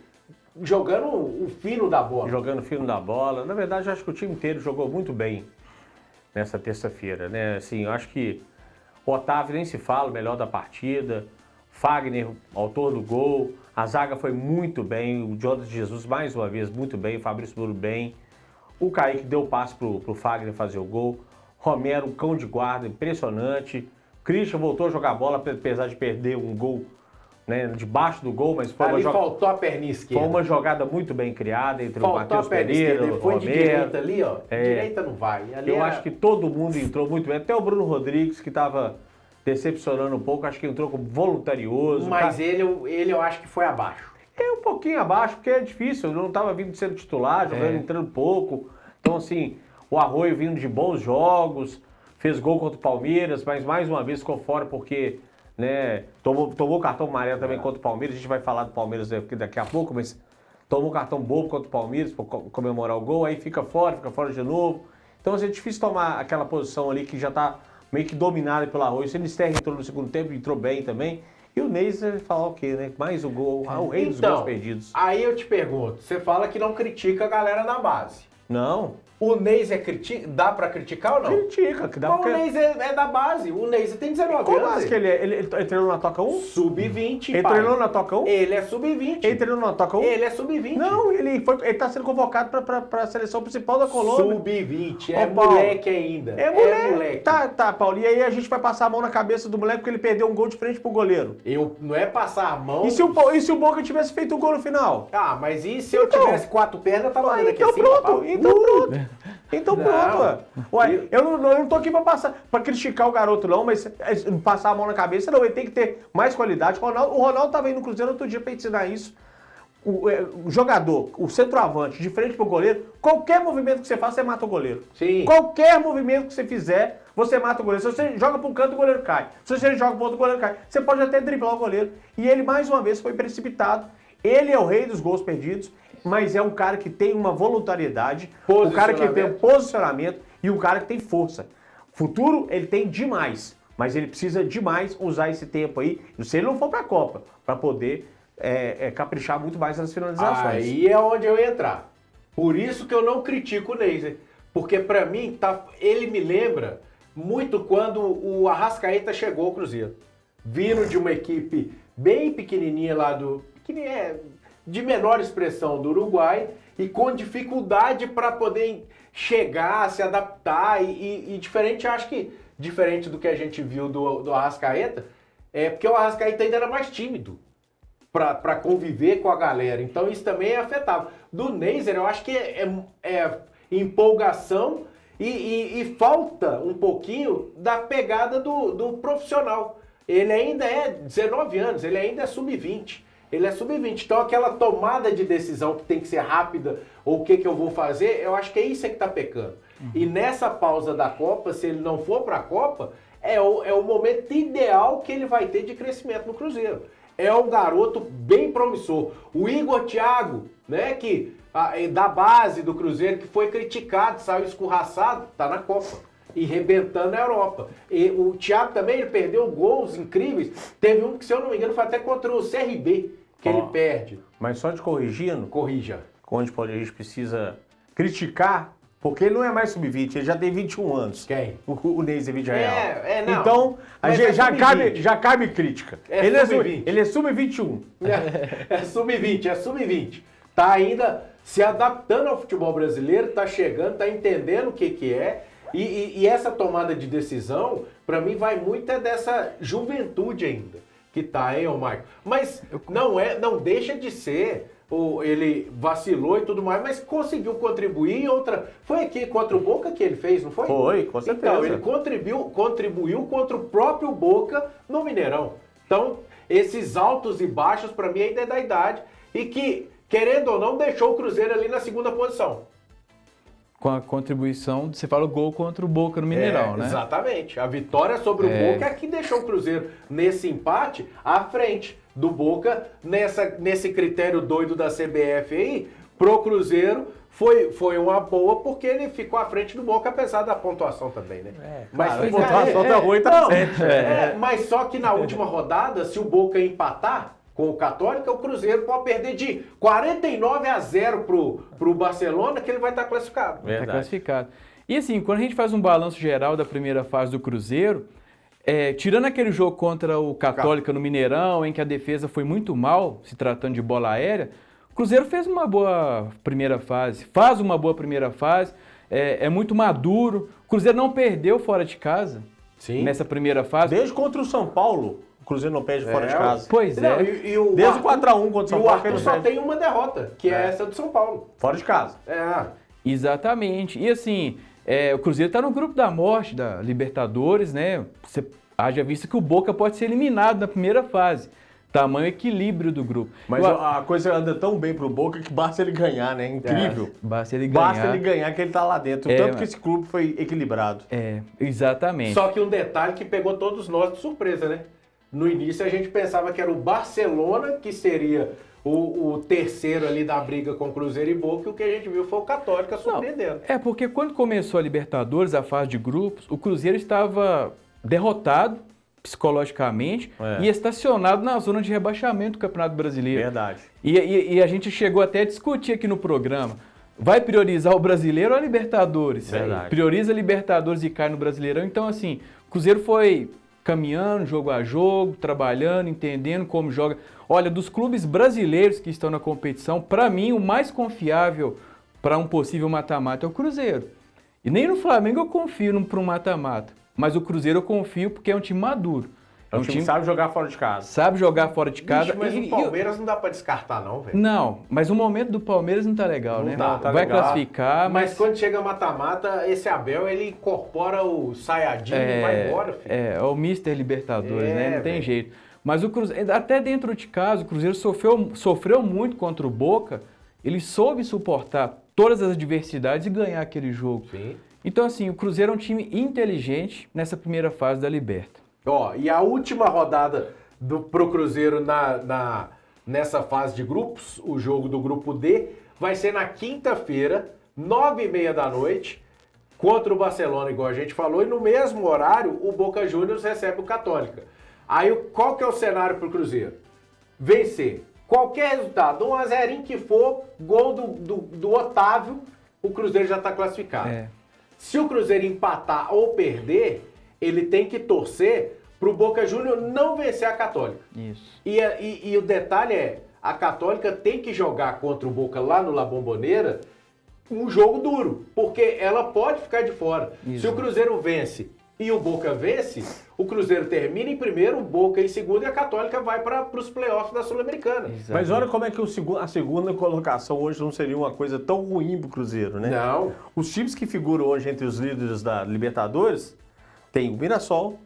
jogando o fino da bola. Jogando o fino da bola. Na verdade, eu acho que o time inteiro jogou muito bem nessa terça-feira, né? Assim, eu acho que o Otávio nem se fala, o melhor da partida. Fagner, autor do gol. A zaga foi muito bem. O Jonas Jesus, mais uma vez, muito bem. O Fabrício Duro bem. O Kaique deu passe pro Fagner fazer o gol. Romero, um cão de guarda, impressionante. Christian voltou a jogar bola, apesar de perder um gol, né, debaixo do gol, mas foi ali faltou a perninha esquerda. Foi uma jogada muito bem criada entre o Matheus Pereira, ele foi de direita ali, ó. Direita não vai. Ali eu acho que todo mundo entrou muito bem. Até o Bruno Rodrigues, que estava decepcionando um pouco, acho que entrou como voluntarioso. Mas ele eu acho que foi abaixo. É um pouquinho abaixo, porque é difícil. Ele não estava vindo sendo titular, jogando, entrando pouco. Então, assim, o Arroio vindo de bons jogos, fez gol contra o Palmeiras, mas mais uma vez ficou fora porque, né, tomou cartão amarelo também contra o Palmeiras. A gente vai falar do Palmeiras daqui a pouco, mas tomou cartão bobo contra o Palmeiras para comemorar o gol, aí fica fora de novo. Então, assim, é difícil tomar aquela posição ali que já está meio que dominada pelo Arroio. O Sinisterra entrou no segundo tempo, entrou bem também. E o Neis vai falar o quê, né? Mais o gol, o rei dos gols perdidos. Aí eu te pergunto, você fala que não critica a galera na base. Não. O Neis dá pra criticar ou não? Critica. Que dá Mas o Neis é da base. O Neis tem 19 anos. Como acho que ele treinou na Toca 1? Sub-20, Ele treinou na Toca 1? Ele é sub-20. Ele treinou na Toca 1? Ele é sub-20. Não, ele tá sendo convocado pra seleção principal da Colômbia. Sub-20. Ô, Paulo, moleque ainda. É moleque. Tá, Paulo. E aí a gente vai passar a mão na cabeça do moleque porque ele perdeu um gol de frente pro goleiro. Não é passar a mão... E se o Boca tivesse feito um gol no final? Ah, mas e se eu tivesse 4 pernas, eu tava vendo aqui então assim? Pronto. Então pronto. Ué, eu não tô aqui pra criticar o garoto não, mas passar a mão na cabeça não, ele tem que ter mais qualidade. O Ronaldo tava indo no Cruzeiro outro dia pra ensinar isso. O jogador, o centroavante, de frente pro goleiro, qualquer movimento que você faça, você mata o goleiro. Sim. Qualquer movimento que você fizer, você mata o goleiro. Se você joga para um canto, o goleiro cai. Se você joga para outro, o goleiro cai. Você pode até driblar o goleiro. E ele, mais uma vez, foi precipitado. Ele é o rei dos gols perdidos, mas é um cara que tem uma voluntariedade, um cara que tem um posicionamento e um cara que tem força. Futuro, ele tem demais. mas ele precisa demais usar esse tempo aí, se ele não for para a Copa, para poder caprichar muito mais nas finalizações. Aí é onde eu ia entrar. Por isso que eu não critico o Neymar, porque para mim ele me lembra muito quando o Arrascaeta chegou ao Cruzeiro, vindo de uma equipe bem pequenininha lá de menor expressão do Uruguai e com dificuldade para poder chegar, se adaptar e diferente, acho que diferente do que a gente viu do Arrascaeta, porque o Arrascaeta ainda era mais tímido para conviver com a galera, então isso também afetava. Do Neymar, eu acho que é empolgação e falta um pouquinho da pegada do profissional. Ele ainda é 19 anos, ele ainda é sub-20. Ele é sub-20. Então aquela tomada de decisão que tem que ser rápida, ou o que eu vou fazer, eu acho que é isso que está pecando. E nessa pausa da Copa, se ele não for para a Copa, é o momento ideal que ele vai ter de crescimento no Cruzeiro. É um garoto bem promissor. O Igor Thiago, né, da base do Cruzeiro, que foi criticado, saiu escorraçado, está na Copa. E rebentando na Europa. E o Thiago também, ele perdeu gols incríveis. Teve um que, se eu não me engano, foi até contra o CRB, que ele perde. Mas só te corrigindo, Corrija. onde a gente precisa criticar, porque ele não é mais sub-20, ele já tem 21 anos. Quem? O Neymar Vidigal. Não. Então, Mas já cabe crítica. Ele é sub-21. É sub-20. Tá ainda se adaptando ao futebol brasileiro, tá chegando, tá entendendo o que é. E essa tomada de decisão, para mim, vai muito dessa juventude ainda que tá, hein, Marco? Mas não deixa de ser, ele vacilou e tudo mais, mas conseguiu contribuir. Foi aqui contra o Boca que ele fez, não foi? Foi, com certeza. Então, ele contribuiu contra o próprio Boca no Mineirão. Então, esses altos e baixos, para mim, ainda é da idade. E que, querendo ou não, deixou o Cruzeiro ali na segunda posição. Com a contribuição, você fala o gol contra o Boca no Mineirão, né? Exatamente. A vitória sobre o Boca é que deixou o Cruzeiro nesse empate à frente do Boca, nesse critério doido da CBF aí, pro Cruzeiro foi uma boa, porque ele ficou à frente do Boca, apesar da pontuação também, né? Mas a pontuação tá ruim, tá certo. Mas só que na última rodada, se o Boca empatar com o Católica, o Cruzeiro pode perder de 49-0 pro Barcelona, que ele vai estar classificado. Está classificado. E assim, quando a gente faz um balanço geral da primeira fase do Cruzeiro, tirando aquele jogo contra o Católica no Mineirão, em que a defesa foi muito mal, se tratando de bola aérea, o Cruzeiro fez uma boa primeira fase, faz uma boa primeira fase, é muito maduro. O Cruzeiro não perdeu fora de casa nessa primeira fase. Desde contra o São Paulo. O Cruzeiro não perde fora de casa. Pois é. Desde o 4x1 contra o São Paulo. O Arthur só tem uma derrota, que é essa do São Paulo. Fora de casa. Exatamente. E assim, o Cruzeiro está no grupo da morte da Libertadores, né? Você haja vista que o Boca pode ser eliminado na primeira fase. Tamanho equilíbrio do grupo. Mas a coisa anda tão bem pro Boca que basta ele ganhar, né? Incrível. Basta ele ganhar que ele tá lá dentro. Tanto que esse clube foi equilibrado. Exatamente. Só que um detalhe que pegou todos nós de surpresa, né? No início a gente pensava que era o Barcelona que seria o terceiro ali da briga com o Cruzeiro e Boca, e o que a gente viu foi o Católica surpreendendo. Porque quando começou a Libertadores, a fase de grupos, o Cruzeiro estava derrotado psicologicamente e estacionado na zona de rebaixamento do Campeonato Brasileiro. Verdade. E a gente chegou até a discutir aqui no programa, vai priorizar o Brasileiro ou a Libertadores? Verdade. Prioriza a Libertadores e cai no Brasileirão. Então, assim, o Cruzeiro foi caminhando, jogo a jogo, trabalhando, entendendo como joga. Olha, dos clubes brasileiros que estão na competição, para mim, o mais confiável para um possível mata-mata é o Cruzeiro. E nem no Flamengo eu confio para um mata-mata, mas o Cruzeiro eu confio porque é um time maduro. É um time que sabe jogar fora de casa. Sabe jogar fora de casa. Mas o Palmeiras não dá para descartar não, velho. Não, mas o momento do Palmeiras não tá legal, né? Tá vai legal. Classificar, mas quando chega mata-mata, esse Abel, ele incorpora o Sayajin e vai embora, filho. É o Mr. Libertadores, né? Não tem jeito. Mas o Cruzeiro, até dentro de casa, o Cruzeiro sofreu muito contra o Boca. Ele soube suportar todas as adversidades e ganhar aquele jogo. Sim. Então, assim, o Cruzeiro é um time inteligente nessa primeira fase da Liberta. E a última rodada pro Cruzeiro nessa fase de grupos, o jogo do grupo D, vai ser na quinta-feira, 9h30 da noite, contra o Barcelona, igual a gente falou, e no mesmo horário o Boca Juniors recebe o Católica. Aí qual que é o cenário pro Cruzeiro? Vencer. Qualquer resultado, 1-0 que for, gol do Otávio, o Cruzeiro já está classificado. Se o Cruzeiro empatar ou perder, ele tem que torcer pro Boca Juniors não vencer a Católica. Isso. E o detalhe é, a Católica tem que jogar contra o Boca lá no La Bombonera um jogo duro, porque ela pode ficar de fora. Isso. Se o Cruzeiro vence e o Boca vence, o Cruzeiro termina em primeiro, o Boca em segundo e a Católica vai para os playoffs da Sul-Americana. Mas olha como é que a segunda colocação hoje não seria uma coisa tão ruim pro Cruzeiro, né? Não. Os times que figuram hoje entre os líderes da Libertadores tem o Mirassol,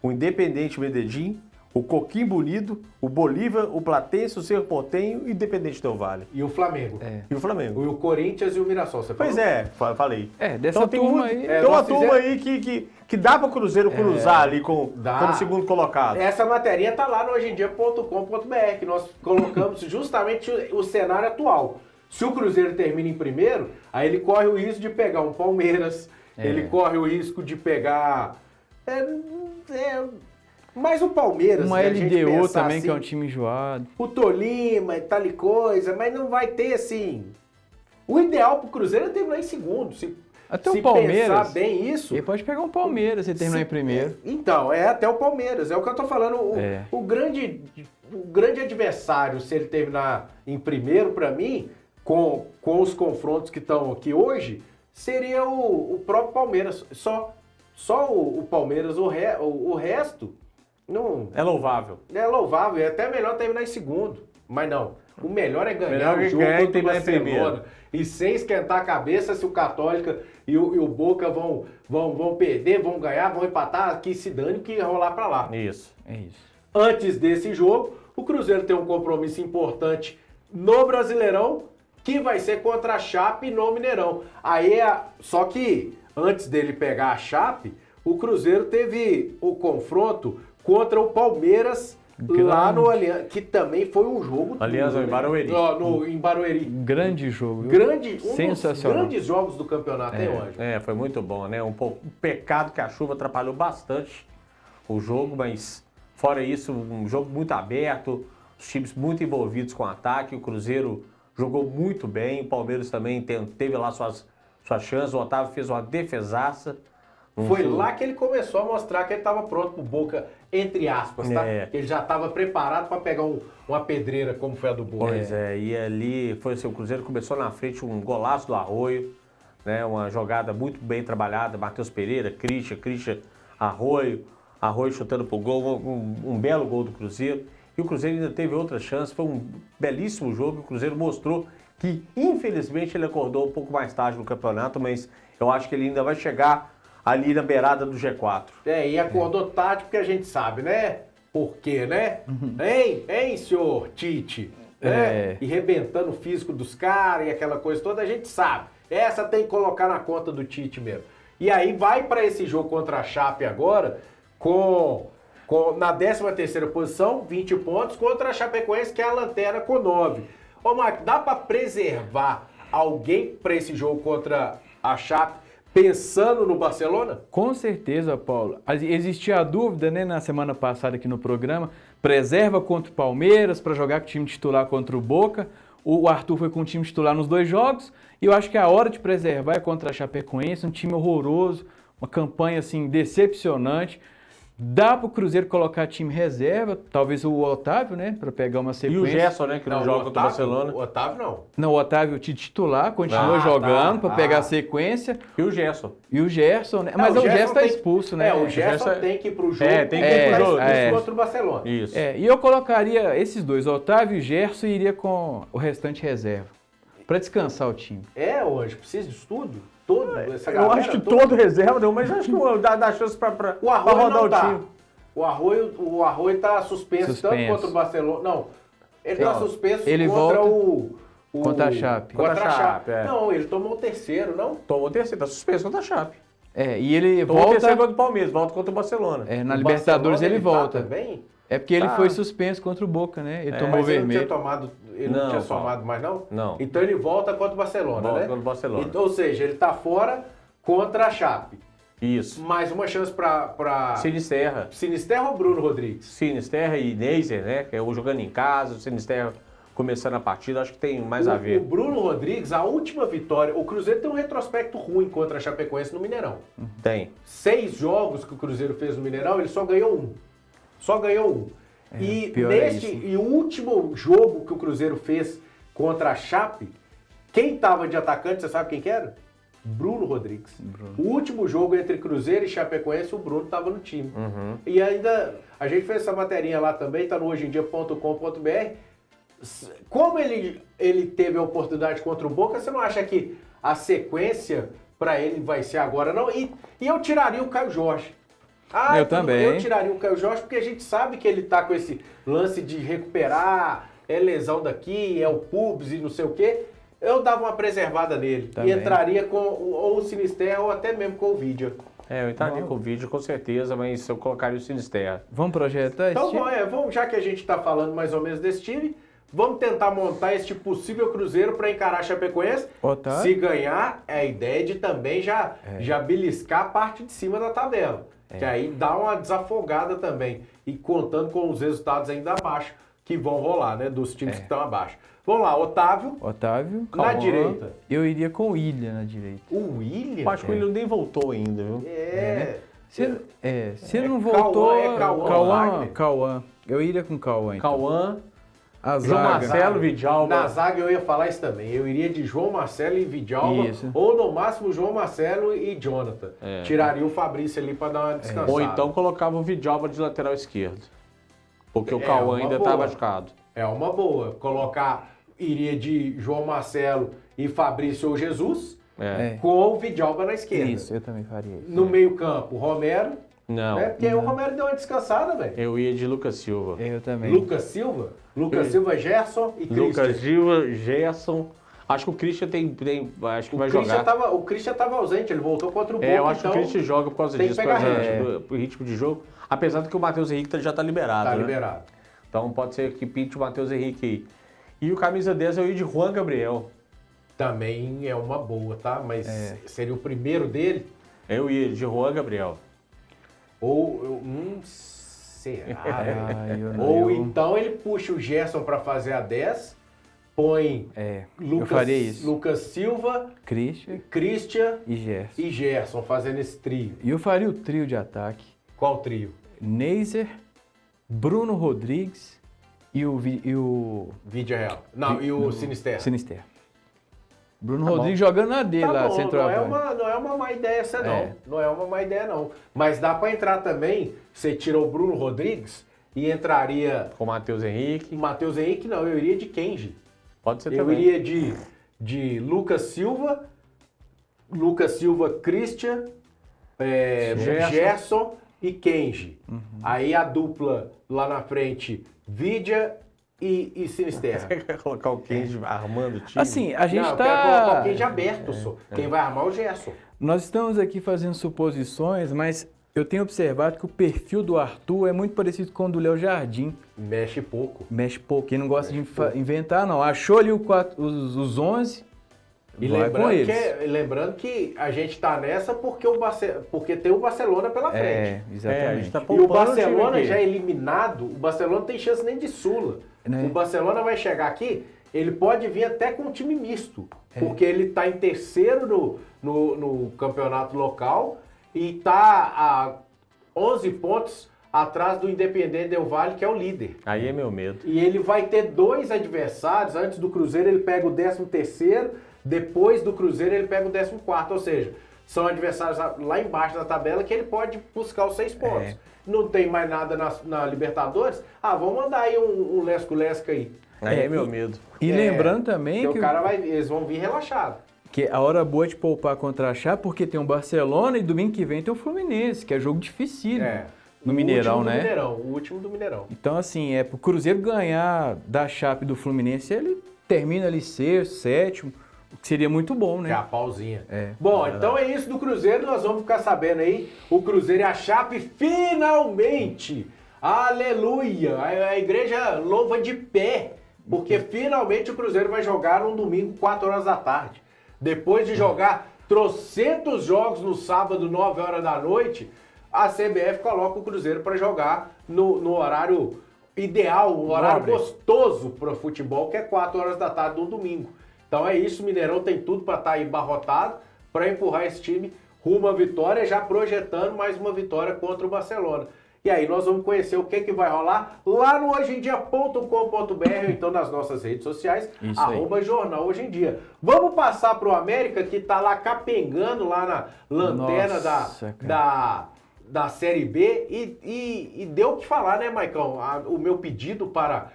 o Independiente Medellín, o Coquimbo Unido, o Bolívar, o Platense, o Cerro Porteño e o Independente Del Valle. E o Flamengo. E o Flamengo. O Corinthians e o Mirassol, você falou? Pois é, falei. Dessa Então, tem turma muito- aí... Tem uma nós turma aí que dá para o Cruzeiro cruzar ali como segundo colocado. Essa matéria tá lá no hojeemdia.com.br, que nós colocamos justamente o cenário atual. Se o Cruzeiro termina em primeiro, aí ele corre o risco de pegar um Palmeiras, ele corre o risco de pegar... Mas o Palmeiras... Uma né, a gente LDU pensar também, assim, que é um time enjoado. o Tolima e tal e coisa, mas não vai ter assim... O ideal pro Cruzeiro é terminar em segundo. Até se o Palmeiras, pensar bem isso... ele pode pegar um Palmeiras se terminar em primeiro. Então, até o Palmeiras. É o que eu tô falando. O grande adversário, se ele terminar em primeiro, para mim, com os confrontos que estão aqui hoje, seria o próprio Palmeiras. Só o Palmeiras, o resto não É louvável. é louvável. É até melhor terminar em segundo. Mas não. O melhor é ganhar Melhor o é jogo ganhar e contra o terminar em primeiro. Barcelona. E sem esquentar a cabeça se o Católica e o Boca vão perder, vão ganhar, vão empatar, que se dane que rolar pra lá. Isso. É isso. Antes desse jogo, o Cruzeiro tem um compromisso importante no Brasileirão, que vai ser contra a Chape no Mineirão. Só que antes dele pegar a Chape, o Cruzeiro teve o confronto contra o Palmeiras lá no Allianz, que também foi um jogo Aliás, duro, em Barueri. em Barueri. Grande jogo. Viu? Um Sensacional. dos grandes jogos do campeonato, hein, Anjo? Foi muito bom, né? Um pecado que a chuva atrapalhou bastante o jogo, mas fora isso, um jogo muito aberto, os times muito envolvidos com o ataque, o Cruzeiro jogou muito bem, o Palmeiras também teve lá suas chances, o Otávio fez uma defesaça. Foi lá que ele começou a mostrar que ele estava pronto pro Boca, entre aspas, tá? Ele já estava preparado para pegar uma pedreira como foi a do Boca. Pois e ali foi assim, o Cruzeiro começou na frente, um golaço do Arroio, né? Uma jogada muito bem trabalhada, Matheus Pereira, Christian, Arroio chutando pro gol, um belo gol do Cruzeiro. E o Cruzeiro ainda teve outras chances, foi um belíssimo jogo, o Cruzeiro mostrou que, infelizmente, ele acordou um pouco mais tarde no campeonato, mas eu acho que ele ainda vai chegar ali na beirada do G4. E acordou tarde porque a gente sabe, né? Por quê, né? Hein, senhor Tite? E rebentando o físico dos caras e aquela coisa toda, a gente sabe. Essa tem que colocar na conta do Tite mesmo. E aí vai para esse jogo contra a Chape agora, na 13ª posição, 20 pontos, contra a Chapecoense, que é a lanterna com 9. Ô, Marco, dá para preservar alguém para esse jogo contra a Chape, pensando no Barcelona? Com certeza, Paulo. Existia a dúvida, né, na semana passada aqui no programa, preserva contra o Palmeiras para jogar com o time titular contra o Boca. O Arthur foi com o time titular nos 2 jogos e eu acho que a hora de preservar é contra a Chapecoense, um time horroroso, uma campanha assim decepcionante. Dá para o Cruzeiro colocar time reserva, talvez o Otávio, né, para pegar uma sequência. E o Gerson, né, que não joga contra o Barcelona. O Otávio não. Não, o Otávio titular, continua jogando para pegar a sequência. E o Gerson. Né? Mas o Gerson está expulso, né? O Gerson tem que ir pro jogo. Tem que ir pro jogo. Contra o Barcelona. Isso. E eu colocaria esses dois, Otávio e Gerson, e iria com o restante reserva, para descansar o time. Hoje precisa disso tudo? Essa Eu acho que todo reserva não, mas acho que dá chance para rodar o time. O Arroio tá suspenso tanto contra o Barcelona. Não, ele tá suspenso contra a Chape. Contra a Chape. Não, ele tomou o terceiro, não? Tomou o terceiro, tá suspenso contra a Chape. E ele tomou o volta... terceiro contra o Palmeiras, volta contra o Barcelona. Na Libertadores ele volta. Também? É porque ele foi suspenso contra o Boca, né? Ele tomou vermelho. Ele não tinha tomado mais, não? Não. Então ele volta contra o Barcelona, Volta né? contra o Barcelona. Ou seja, ele tá fora contra a Chape. Isso. Mais uma chance para Sinisterra. Sinisterra ou Bruno Rodrigues? Sinisterra e Neiser, né? Que é o jogando em casa, o Sinisterra começando a partida, acho que tem mais a O ver. Bruno Rodrigues, a última vitória, o Cruzeiro tem um retrospecto ruim contra a Chapecoense no Mineirão. Tem. 6 jogos que o Cruzeiro fez no Mineirão, ele só ganhou um. Só ganhou um. E pior é neste isso. e o último jogo que o Cruzeiro fez contra a Chape, quem estava de atacante, você sabe quem que era? Bruno Rodrigues. O último jogo entre Cruzeiro e Chapecoense, o Bruno estava no time. E ainda, a gente fez essa materinha lá também, está no hojeemdia.com.br. Como ele teve a oportunidade contra o Boca, você não acha que a sequência para ele vai ser agora, não? E eu tiraria o Caio Jorge. Eu também. Eu tiraria o Caio Jorge porque a gente sabe que ele tá com esse lance de recuperar, é lesão daqui, é o pubs e não sei o quê. Eu dava uma preservada nele. Também. E entraria com ou o Sinisterra ou até mesmo com o Vidia. Eu entraria com o vídeo, com certeza, mas eu colocaria o Sinisterra. Vamos projetar esse Então, time? vamos, já que a gente está falando mais ou menos desse time, vamos tentar montar este possível Cruzeiro para encarar a Chapecoense. Otávio. Se ganhar, é a ideia de também já beliscar a parte de cima da tabela. Que aí dá uma desafogada também. E contando com os resultados ainda abaixo, que vão rolar, né? Dos times que estão abaixo. Vamos lá, Otávio. Na Na direita. Eu iria com o Ilha na direita. O William? Eu acho que o William nem voltou ainda, viu? Se ele não voltou... Cauã. Cauã. Eu iria com Cauã, então. Cauã, A João zaga. Marcelo, Vidalba. Na zaga eu ia falar isso também. Eu iria de João Marcelo e Vidalba. Isso. Ou no máximo João Marcelo e Jonathan. Tiraria o Fabrício ali para dar uma descansada. Ou então colocava o Vidalba de lateral esquerdo. Porque o É Cauã uma ainda boa. tá machucado. É uma boa. Colocar, iria de João Marcelo e Fabrício ou Jesus, com o Vidalba na esquerda. Isso, eu também faria isso. No meio campo, Romero. Não. Né? Porque aí o Romero deu uma descansada, velho. Eu ia de Lucas Silva. Eu também. Lucas Silva, Gerson e Lucas Christian. Silva, Gerson. Acho que o Christian acho que vai jogar. O Christian estava ausente, ele voltou contra o Boca. Eu acho então que o Christian joga por causa tem que disso, por pegar causa do ritmo de jogo. Apesar de que o Matheus Henrique já tá liberado. tá né? liberado. Então pode ser que pinte o Matheus Henrique aí. E o camisa 10 eu ia de Juan Gabriel. Também é uma boa, tá? Mas seria o primeiro dele? Eu ia de Juan Gabriel. Ou será? Ou Então ele puxa o Gerson para fazer a 10, põe eu faria isso. Lucas Silva, Christian e Gerson fazendo esse trio. E eu faria o trio de ataque. Qual trio? Neiser, Bruno Rodrigues e o Vídeo real. Não, e o Sinisterra. Sinisterra. Bruno Rodrigues jogando na dele lá, bom, centroavante. não é uma má ideia essa não. É. Não é uma má ideia não. Mas dá para entrar também, você tirou o Bruno Rodrigues e entraria Com o Matheus Henrique. Matheus Henrique, não, eu iria de Kenji. Pode ser Eu também. iria de Lucas Silva, Christian, Gerson e Kenji. Aí a dupla lá na frente, Vidia e Sinisterra. Quer colocar o Kenji armando o time? Assim, a gente Não, eu quero colocar tá... o Kenji aberto só. Quem vai armar é o Gerson. Nós estamos aqui fazendo suposições, mas eu tenho observado que o perfil do Arthur é muito parecido com o do Léo Jardim. Mexe pouco. Mexe pouco, ele não gosta de inventar, não. Achou ali os 11, E vai com eles. lembrando que a gente tá nessa porque tem o Barcelona pela frente. Exatamente. a gente tá E o poupando Barcelona time aqui. já eliminado, o Barcelona não tem chance nem de Sula. Né? O Barcelona vai chegar aqui, ele pode vir até com um time misto, porque ele está em terceiro no campeonato local e está a 11 pontos atrás do Independente Del Valle, que é o líder. Aí é meu medo. E ele vai ter 2 adversários, antes do Cruzeiro ele pega o 13º, depois do Cruzeiro ele pega o 14º, ou seja, são adversários lá embaixo da tabela que ele pode buscar os 6 pontos. Não tem mais nada na Libertadores, vamos mandar aí um lesco-lesca aí. Aí é meu medo. E lembrando também que eles vão vir relaxados. que a hora boa é de poupar contra a Chape, porque tem o Barcelona e domingo que vem tem o Fluminense, que é jogo dificílimo. No Mineirão, né? O último do Mineirão. Então, assim, pro Cruzeiro ganhar da Chape e do Fluminense, ele termina ali sexto, sétimo, o que seria muito bom, né? É a pausinha. Bom, então é isso do Cruzeiro, nós vamos ficar sabendo aí. O Cruzeiro e a Chape finalmente, aleluia, a igreja louva de pé, porque finalmente o Cruzeiro vai jogar num domingo, 4 horas da tarde. Depois de jogar trocentos jogos no sábado, 9 horas da noite, a CBF coloca o Cruzeiro para jogar no horário ideal, um horário gostoso para futebol, que é 4 horas da tarde no domingo. Então é isso, o Mineirão tem tudo para estar embarrotado, para empurrar esse time rumo à vitória, já projetando mais uma vitória contra o Barcelona. E aí nós vamos conhecer o que vai rolar lá no hojeemdia.com.br, então nas nossas redes sociais, @jornal Hoje em Dia. Vamos passar para o América, que está lá capengando lá na lanterna da Série B e deu o que falar, né, Maicão? O meu pedido para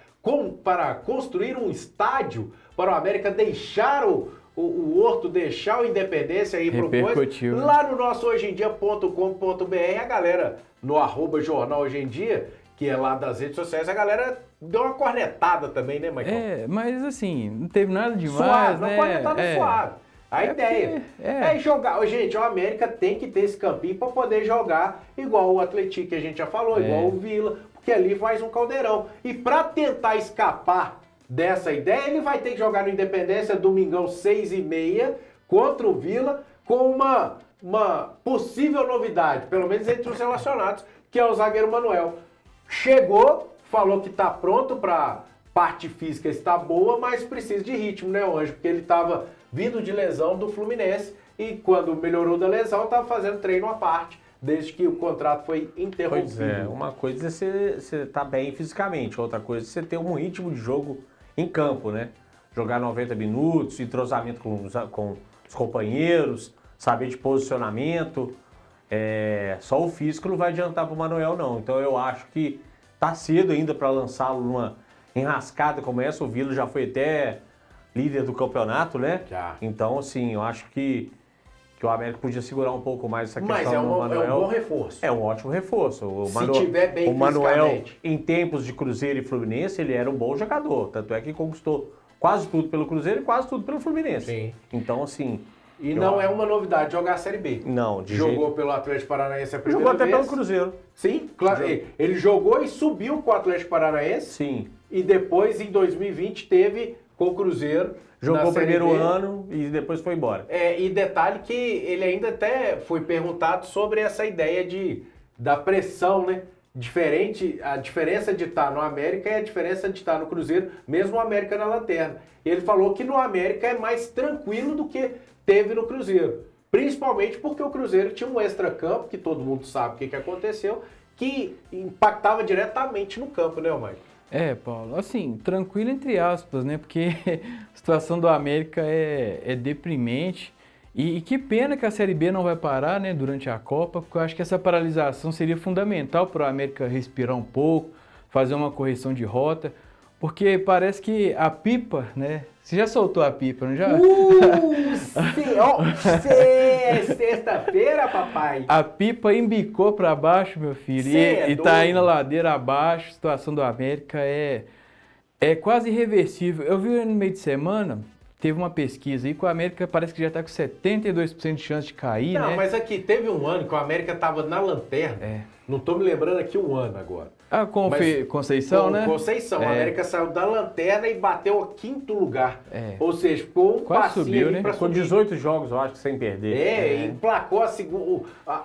construir um estádio para o América deixar o Horto, deixar o Independência aí pro coisa, lá no nosso hojeemdia.com.br, a galera no @jornal Hoje em Dia, que é lá das redes sociais, a galera deu uma cornetada também, né, Maicon? Mas assim, não teve nada demais, suave, né? Uma cornetada suave. A ideia é jogar. Gente, o América tem que ter esse campinho para poder jogar igual o Atlético, que a gente já falou, igual o Vila, porque ali faz um caldeirão. E para tentar escapar dessa ideia, ele vai ter que jogar no Independência domingão 6h30 contra o Vila, com uma possível novidade, pelo menos entre os relacionados, que é o zagueiro Manuel. Chegou, falou que está pronto para parte física, está boa, mas precisa de ritmo, né, Anjo? Porque ele estava vindo de lesão do Fluminense e quando melhorou da lesão, estava fazendo treino à parte, desde que o contrato foi interrompido. Pois é, uma coisa é você estar bem fisicamente, outra coisa é você ter um ritmo de jogo em campo, né? Jogar 90 minutos, entrosamento com os companheiros, saber de posicionamento. Só o físico não vai adiantar para o Manuel, não. Então eu acho que tá cedo ainda para lançá-lo numa enrascada como essa. O Vila já foi até líder do campeonato, né? Já. Então, assim, eu acho que o América podia segurar um pouco mais essa questão do Manuel. Mas é um bom reforço. É um ótimo reforço. Tiver bem o Manuel, em tempos de Cruzeiro e Fluminense, ele era um bom jogador. Tanto é que conquistou quase tudo pelo Cruzeiro e quase tudo pelo Fluminense. Sim. Então, assim... E não é uma novidade jogar a Série B. Não, jogou pelo Atlético Paranaense a primeira vez. Jogou até pelo Cruzeiro. Sim, claro. Ele jogou e subiu com o Atlético Paranaense. Sim. E depois, em 2020, teve com o Cruzeiro. Jogou o primeiro ano e depois foi embora. E detalhe que ele ainda até foi perguntado sobre essa ideia da pressão, né? A diferença de estar no América é a diferença de estar no Cruzeiro, mesmo o América na lanterna. E ele falou que no América é mais tranquilo do que teve no Cruzeiro. Principalmente porque o Cruzeiro tinha um extracampo, que todo mundo sabe o que aconteceu, que impactava diretamente no campo, né, Maicon? Paulo, assim, tranquilo entre aspas, né? Porque a situação do América é deprimente. E que pena que a Série B não vai parar, né, durante a Copa, porque eu acho que essa paralisação seria fundamental para o América respirar um pouco, fazer uma correção de rota, porque parece que a pipa, né? Você já soltou a pipa, não já? Sexta-feira, papai. A pipa embicou para baixo, meu filho, e tá indo a ladeira abaixo. A situação do América é quase irreversível. Eu vi no meio de semana, teve uma pesquisa aí que o América parece que já está com 72% de chance de cair, né? Não, mas aqui teve um ano que o América estava na lanterna. Não estou me lembrando aqui um ano agora. Conceição, né? Conceição. A América saiu da lanterna e bateu ao 5º lugar. Ou seja, ficou um quase subiu, né? Com 18 jogos, eu acho, sem perder. Emplacou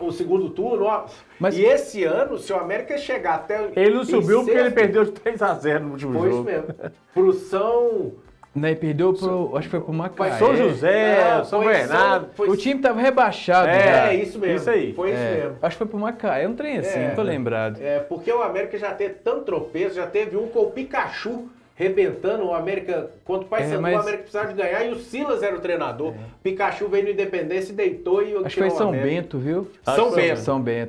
o segundo turno. E esse ano, se o América chegar até... Ele não subiu porque ele perdeu de 3-0 no último jogo. Foi isso mesmo. Pro São... Né, perdeu acho que foi pro Macaé. São José, São Bernardo. O time tava rebaixado já. Isso mesmo. Isso aí. Foi isso mesmo. Acho que foi pro Macaé, um trem assim, não tô lembrado. Porque o América já teve tanto tropeço, já teve um com o Pikachu rebentando o América contra o Paysandu. O América precisava de ganhar e o Silas era o treinador. Pikachu veio no Independência e deitou e... Acho que foi São Bento, viu?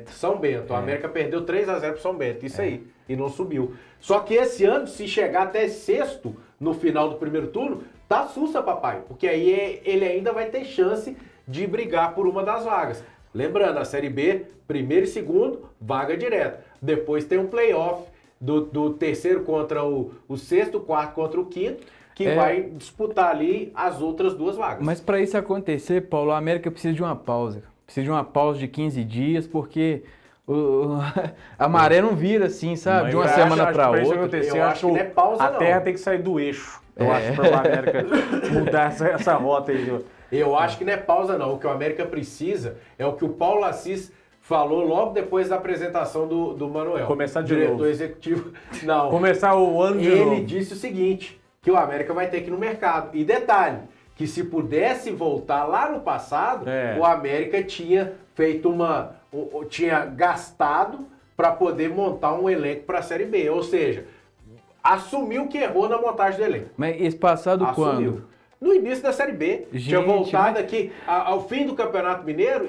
São Bento. O América perdeu 3-0 pro São Bento, isso aí. E não subiu. Só que esse ano, se chegar até sexto no final do primeiro turno, tá sussa, papai. Porque aí ele ainda vai ter chance de brigar por uma das vagas. Lembrando, a Série B, primeiro e segundo, vaga direta. Depois tem um playoff do terceiro contra o sexto, o quarto contra o quinto, que vai disputar ali as outras duas vagas. Mas para isso acontecer, Paulo, a América precisa de uma pausa. Precisa de uma pausa de 15 dias, porque... a maré não vira assim, sabe? Mas de uma semana para outra. Eu acho que não é pausa, a Terra tem que sair do eixo. Eu acho para o América mudar essa rota aí. Eu acho que não é pausa, não. O que o América precisa é o que o Paulo Assis falou logo depois da apresentação do Manuel. Começar de diretor novo. executivo. Não. Começar o ano de novo. Ele disse o seguinte, que o América vai ter que ir no mercado. E detalhe, que se pudesse voltar lá no passado, o América tinha feito tinha gastado para poder montar um elenco para a Série B. Ou seja, assumiu que errou na montagem do elenco. Mas esse passado quando? No início da Série B. Tinha voltado aqui ao fim do Campeonato Mineiro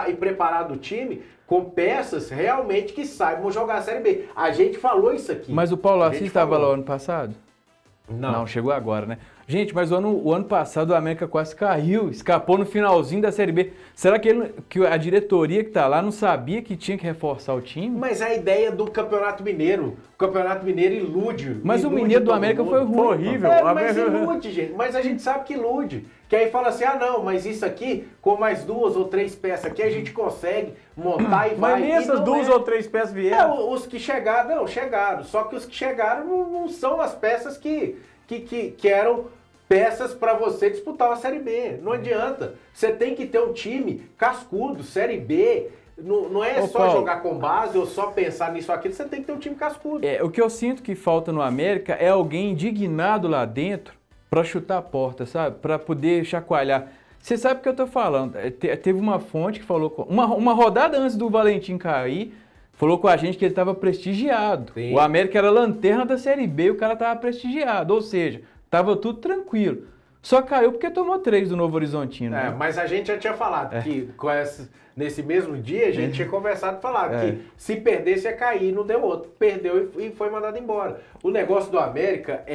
e preparado o time com peças realmente que saibam jogar a Série B. A gente falou isso aqui. Mas o Paulo Assis estava lá ano passado? Não, chegou agora, né? Gente, mas o ano passado o América quase caiu, escapou no finalzinho da Série B. Será que a diretoria que tá lá não sabia que tinha que reforçar o time? Mas a ideia do Campeonato Mineiro, o Campeonato Mineiro ilude. Mas o Mineiro do América foi ruim. Foi horrível. Mas ilude, gente. Mas a gente sabe que ilude. Que aí fala assim, não, mas isso aqui, com mais 2 ou 3 peças aqui, a gente consegue montar e vai. Mas nem essas 2 ou 3 peças vieram. Os que chegaram, chegaram. Só que os que chegaram não são as peças que eram peças para você disputar uma Série B. Não adianta. Você tem que ter um time cascudo, Série B. Não é só Paulo, jogar com base ou só pensar nisso ou aquilo. Você tem que ter um time cascudo. O que eu sinto que falta no América é alguém indignado lá dentro para chutar a porta, sabe? Para poder chacoalhar. Você sabe o que eu tô falando. Teve uma fonte que falou... Uma rodada antes do Valentim cair, falou com a gente que ele estava prestigiado. Sim. O América era a lanterna da Série B e o cara estava prestigiado. Ou seja, estava tudo tranquilo. Só caiu porque tomou 3 do Novo Horizontino. Né? Mas a gente já tinha falado que nesse mesmo dia a gente tinha conversado e falado que se perdesse ia cair, não deu outro. Perdeu e foi mandado embora. O negócio do América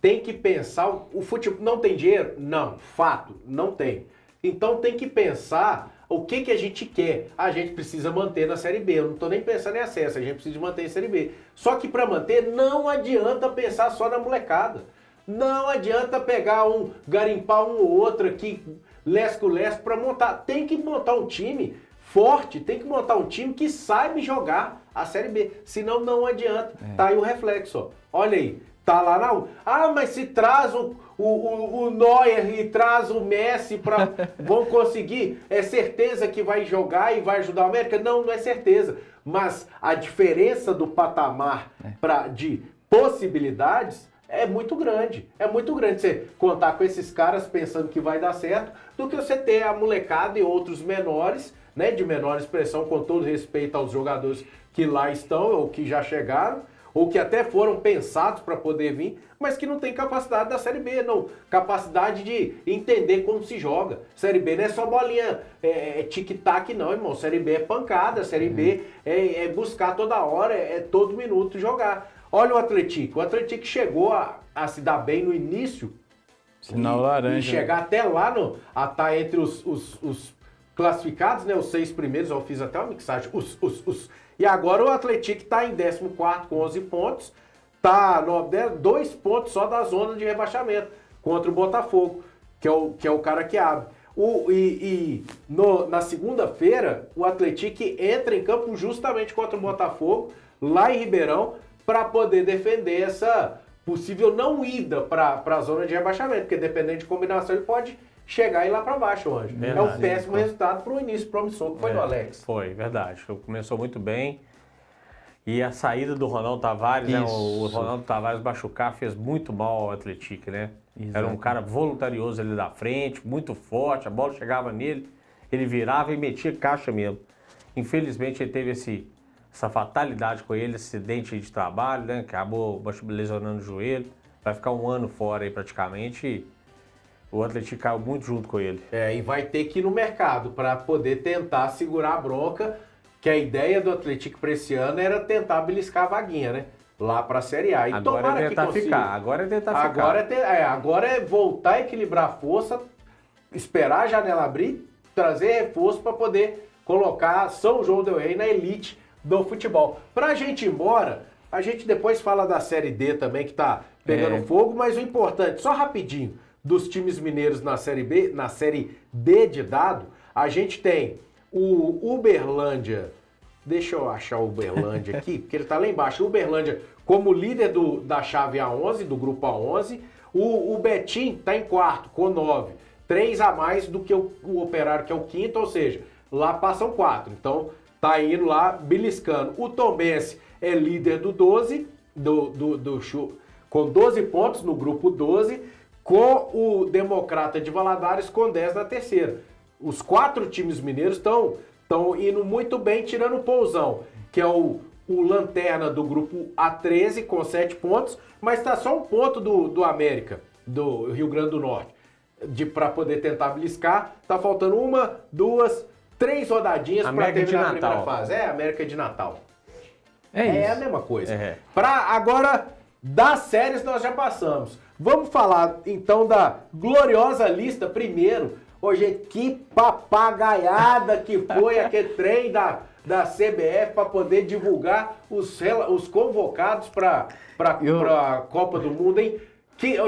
tem que pensar, o futebol não tem dinheiro? Não, fato, não tem. Então tem que pensar o que a gente quer. A gente precisa manter na Série B, eu não estou nem pensando em acesso, a gente precisa manter em Série B. Só que para manter não adianta pensar só na molecada. Não adianta garimpar um ou outro aqui, lesco-lesco, para montar. Tem que montar um time forte, tem que montar um time que saiba jogar a Série B. Senão não adianta. Tá aí o reflexo, ó. Olha aí. Tá lá na mas se traz o Neuer e traz o Messi vão conseguir, é certeza que vai jogar e vai ajudar o América? Não é certeza. Mas a diferença do patamar de possibilidades é muito grande. É muito grande você contar com esses caras pensando que vai dar certo do que você ter a molecada e outros menores, né, de menor expressão, com todo respeito aos jogadores que lá estão ou que já chegaram, ou que até foram pensados para poder vir, mas que não tem capacidade da Série B, não. Capacidade de entender como se joga. Série B não é só bolinha, tic-tac não, irmão. Série B é pancada, Série B é buscar toda hora, é todo minuto jogar. Olha o Atlético. O Atlético chegou a se dar bem no início. Sinal laranja. E chegar até lá, a estar entre os classificados, né? Os 6 primeiros, eu fiz até uma mixagem. E agora o Atlético está em 14º com 11 pontos, está 2 pontos só da zona de rebaixamento contra o Botafogo, que é o cara que abre. Na segunda-feira, o Atlético entra em campo justamente contra o Botafogo, lá em Ribeirão, para poder defender essa possível não ida para a zona de rebaixamento, porque dependendo de combinação ele pode chegar e ir lá para baixo, Anjo. É um péssimo resultado para o início promissor que foi do Alex. Foi, verdade. Começou muito bem. E a saída do Ronaldo Tavares, né? O Ronaldo Tavares machucar fez muito mal ao Atlético, né? Exato. Era um cara voluntarioso ali da frente, muito forte, a bola chegava nele, ele virava e metia caixa mesmo. Infelizmente ele teve essa fatalidade com ele, esse acidente de trabalho, né? Acabou lesionando o joelho, vai ficar 1 ano fora aí praticamente. E o Atlético caiu muito junto com ele. E vai ter que ir no mercado para poder tentar segurar a bronca, que a ideia do Atlético para esse ano era tentar beliscar a vaguinha, né? Lá para a Série A. E agora é tentar ficar. Agora é voltar a equilibrar a força, esperar a janela abrir, trazer reforço para poder colocar São João del Rei na elite do futebol. Para a gente ir embora, a gente depois fala da Série D também, que tá pegando fogo, mas o importante, só rapidinho, dos times mineiros na Série B, na Série D de dado, a gente tem o Uberlândia. Deixa eu achar o Uberlândia aqui, porque ele tá lá embaixo. O Uberlândia como líder da chave A11, do grupo A11. O Betim tá em 4º, com 9. 3 a mais do que o Operário, que é o quinto, ou seja, lá passam 4. Então, tá indo lá beliscando. O Tombense é líder do 12, com 12 pontos no grupo 12, com o Democrata de Valadares com 10 na terceira. Os 4 times mineiros estão indo muito bem, tirando o Pousão, que é o lanterna do grupo A13 com 7 pontos, mas está só um ponto do América, do Rio Grande do Norte, para poder tentar beliscar. Tá faltando 1, 2, 3 rodadinhas para terminar a primeira fase. É, América de Natal. É a mesma coisa. Agora, das séries nós já passamos. Vamos falar então da gloriosa lista primeiro. Hoje, que papagaiada que foi aquele trem da CBF para poder divulgar os convocados para a Copa do Mundo, hein?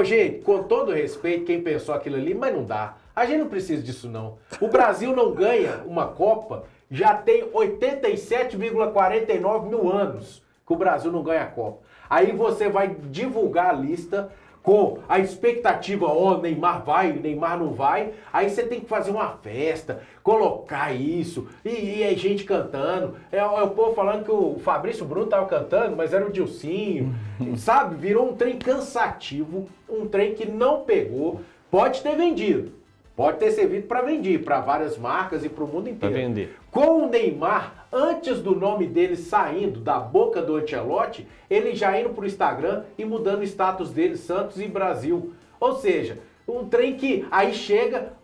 Gente, com todo respeito, quem pensou aquilo ali, mas não dá. A gente não precisa disso, não. O Brasil não ganha uma Copa, já tem 87,49 mil anos que o Brasil não ganha a Copa. Aí você vai divulgar a lista com a expectativa, Neymar vai, Neymar não vai, aí você tem que fazer uma festa, colocar isso, e é gente cantando, é o povo falando que o Fabrício Bruno tava cantando, mas era o Dilcinho, sabe? Virou um trem cansativo, um trem que não pegou, pode ter vendido, pode ter servido para vender, para várias marcas e para o mundo inteiro. Pra vender. Com o Neymar, antes do nome dele saindo da boca do Ancelotti, ele já indo pro Instagram e mudando o status dele, Santos e Brasil. Ou seja, um trem que aí chega,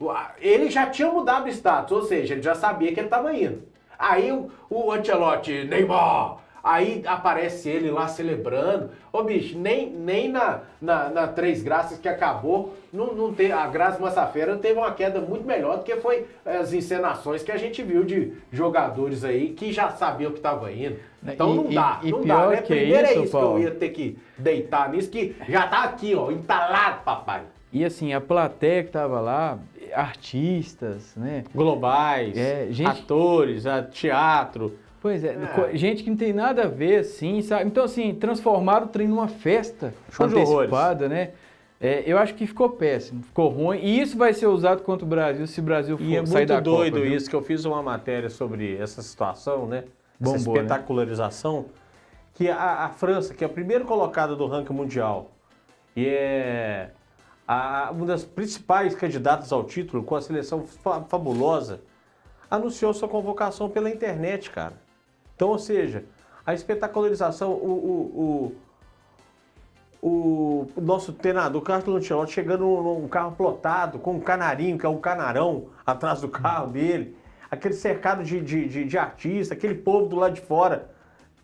ele já tinha mudado o status, ou seja, ele já sabia que ele estava indo. Aí o Ancelotti, Neymar, aí aparece ele lá celebrando. Ô bicho, nem na Três Graças que acabou, não teve, a Graça Massafera teve uma queda muito melhor do que foi as encenações que a gente viu de jogadores aí que já sabiam que estava indo. Então não dá, né? Primeiro é isso Paulo, que eu ia ter que deitar nisso, que já tá aqui, ó, entalado, papai. E assim, a plateia que tava lá, artistas, né? Globais, atores, teatro. Pois é, gente que não tem nada a ver, assim, sabe? Então, assim, transformaram o trem numa festa antecipada, né? Eu acho que ficou péssimo, ficou ruim. E isso vai ser usado contra o Brasil se o Brasil for sair da Copa. E é muito doido isso, que eu fiz uma matéria sobre essa situação, né? Bombou, essa espetacularização. Né? Que a França, que é a primeira colocada do ranking mundial, e é uma das principais candidatas ao título, com a seleção fabulosa, anunciou sua convocação pela internet, cara. Então, ou seja, a espetacularização, o nosso treinador, Carlos Ancelotti, chegando num carro plotado, com um canarinho, que é um canarão, atrás do carro dele, aquele cercado de artistas, aquele povo do lado de fora,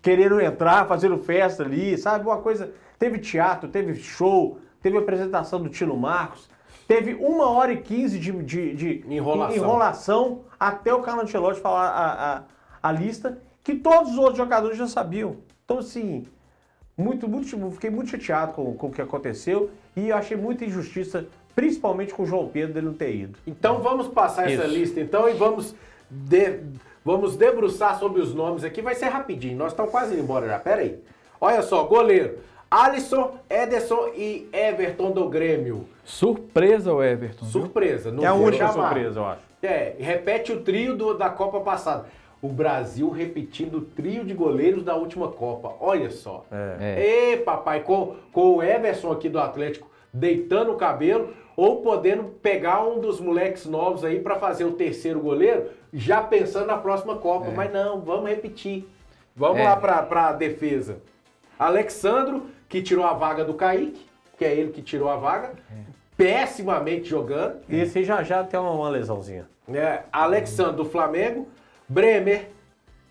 querendo entrar, fazendo festa ali, sabe? Uma coisa, teve teatro, teve show, teve apresentação do Tino Marcos, teve 1h15 de enrolação até o Carlo Ancelotti falar a lista, que todos os outros jogadores já sabiam. Então, assim, fiquei muito chateado com o que aconteceu e eu achei muita injustiça, principalmente com o João Pedro, dele não ter ido. Então, vamos passar essa lista, então, e vamos debruçar sobre os nomes aqui. Vai ser rapidinho, nós estamos quase indo embora já. Pera aí. Olha só, goleiro. Alisson, Ederson e Everton do Grêmio. Surpresa o Everton. Surpresa. É a única surpresa, eu acho. Repete o trio da Copa passada. O Brasil repetindo o trio de goleiros da última Copa. Olha só. Ê, papai, com o Everson aqui do Atlético deitando o cabelo ou podendo pegar um dos moleques novos aí para fazer o terceiro goleiro, já pensando na próxima Copa. Mas não, vamos repetir. Vamos lá para a defesa. Alexandro, que tirou a vaga do Kaique, que é ele que tirou a vaga, pessimamente jogando. Esse já tem uma lesãozinha. Alexandro do Flamengo, Bremer,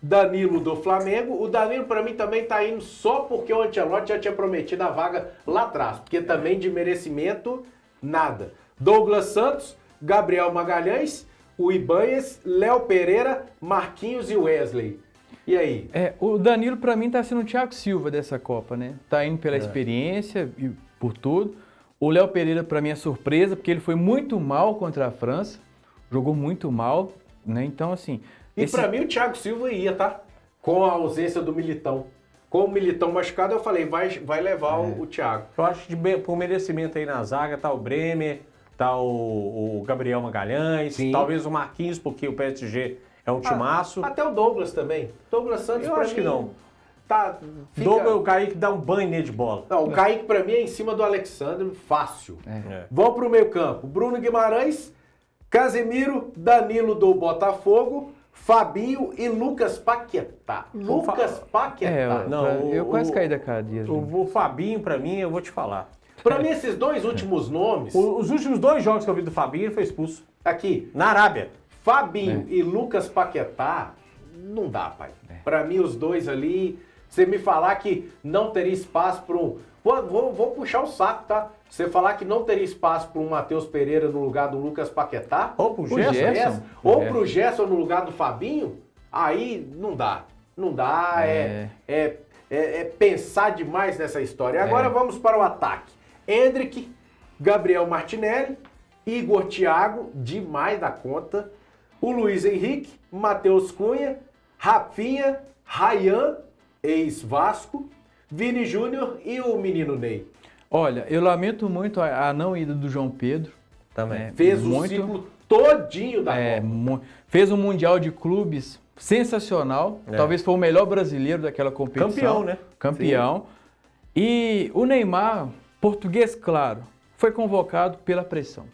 Danilo do Flamengo. O Danilo para mim também tá indo só porque o Ancelotti já tinha prometido a vaga lá atrás, porque também de merecimento, nada. Douglas Santos, Gabriel Magalhães, o Ibanez, Léo Pereira, Marquinhos e Wesley. E aí? O Danilo, para mim, tá sendo o Thiago Silva dessa Copa, né? Tá indo pela experiência e por tudo. O Léo Pereira, para mim, é surpresa, porque ele foi muito mal contra a França. Jogou muito mal, né? Então, assim... E para mim, o Thiago Silva ia, tá? Com a ausência do Militão. Com o Militão machucado, eu falei, vai levar o Thiago. Eu acho que por merecimento aí na zaga tá o Bremer, tá o Gabriel Magalhães, Sim. talvez o Marquinhos, porque o PSG é um timaço. Até o Douglas também. Douglas Santos, Eu pra acho que mim, não. Tá, fica... Douglas, o Kaique dá um banho nele de bola. Não, o Kaique pra mim é em cima do Alexandre, fácil. É. Vamos pro meio campo. Bruno Guimarães, Casemiro, Danilo do Botafogo, Fabinho e Lucas Paquetá. Lucas Paquetá. Eu quase caí da cadeira. O Fabinho, pra mim, eu vou te falar. Pra mim, esses dois últimos nomes, Os últimos 2 jogos que eu vi do Fabinho, ele foi expulso. aqui, Na Arábia. Fabinho e Lucas Paquetá, não dá, pai. Pra mim, os dois ali, você me falar que não teria espaço para um... Vou puxar o saco, tá? Você falar que não teria espaço para um Matheus Pereira no lugar do Lucas Paquetá, Ou pro Pro Gerson. Gerson. ou pro Gerson no lugar do Fabinho, aí não dá. Não dá, é pensar demais nessa história. Agora vamos para o ataque. Endrick, Gabriel Martinelli, Igor Thiago, demais da conta, o Luiz Henrique, Matheus Cunha, Rafinha, Ryan, ex-Vasco, Vini Júnior e o menino Ney. Olha, eu lamento muito a não ida do João Pedro. Também. Fez o ciclo todinho da Copa. Fez um Mundial de Clubes sensacional. Talvez foi o melhor brasileiro daquela competição. Campeão, né? Campeão. E o Neymar, português claro, foi convocado pela pressão.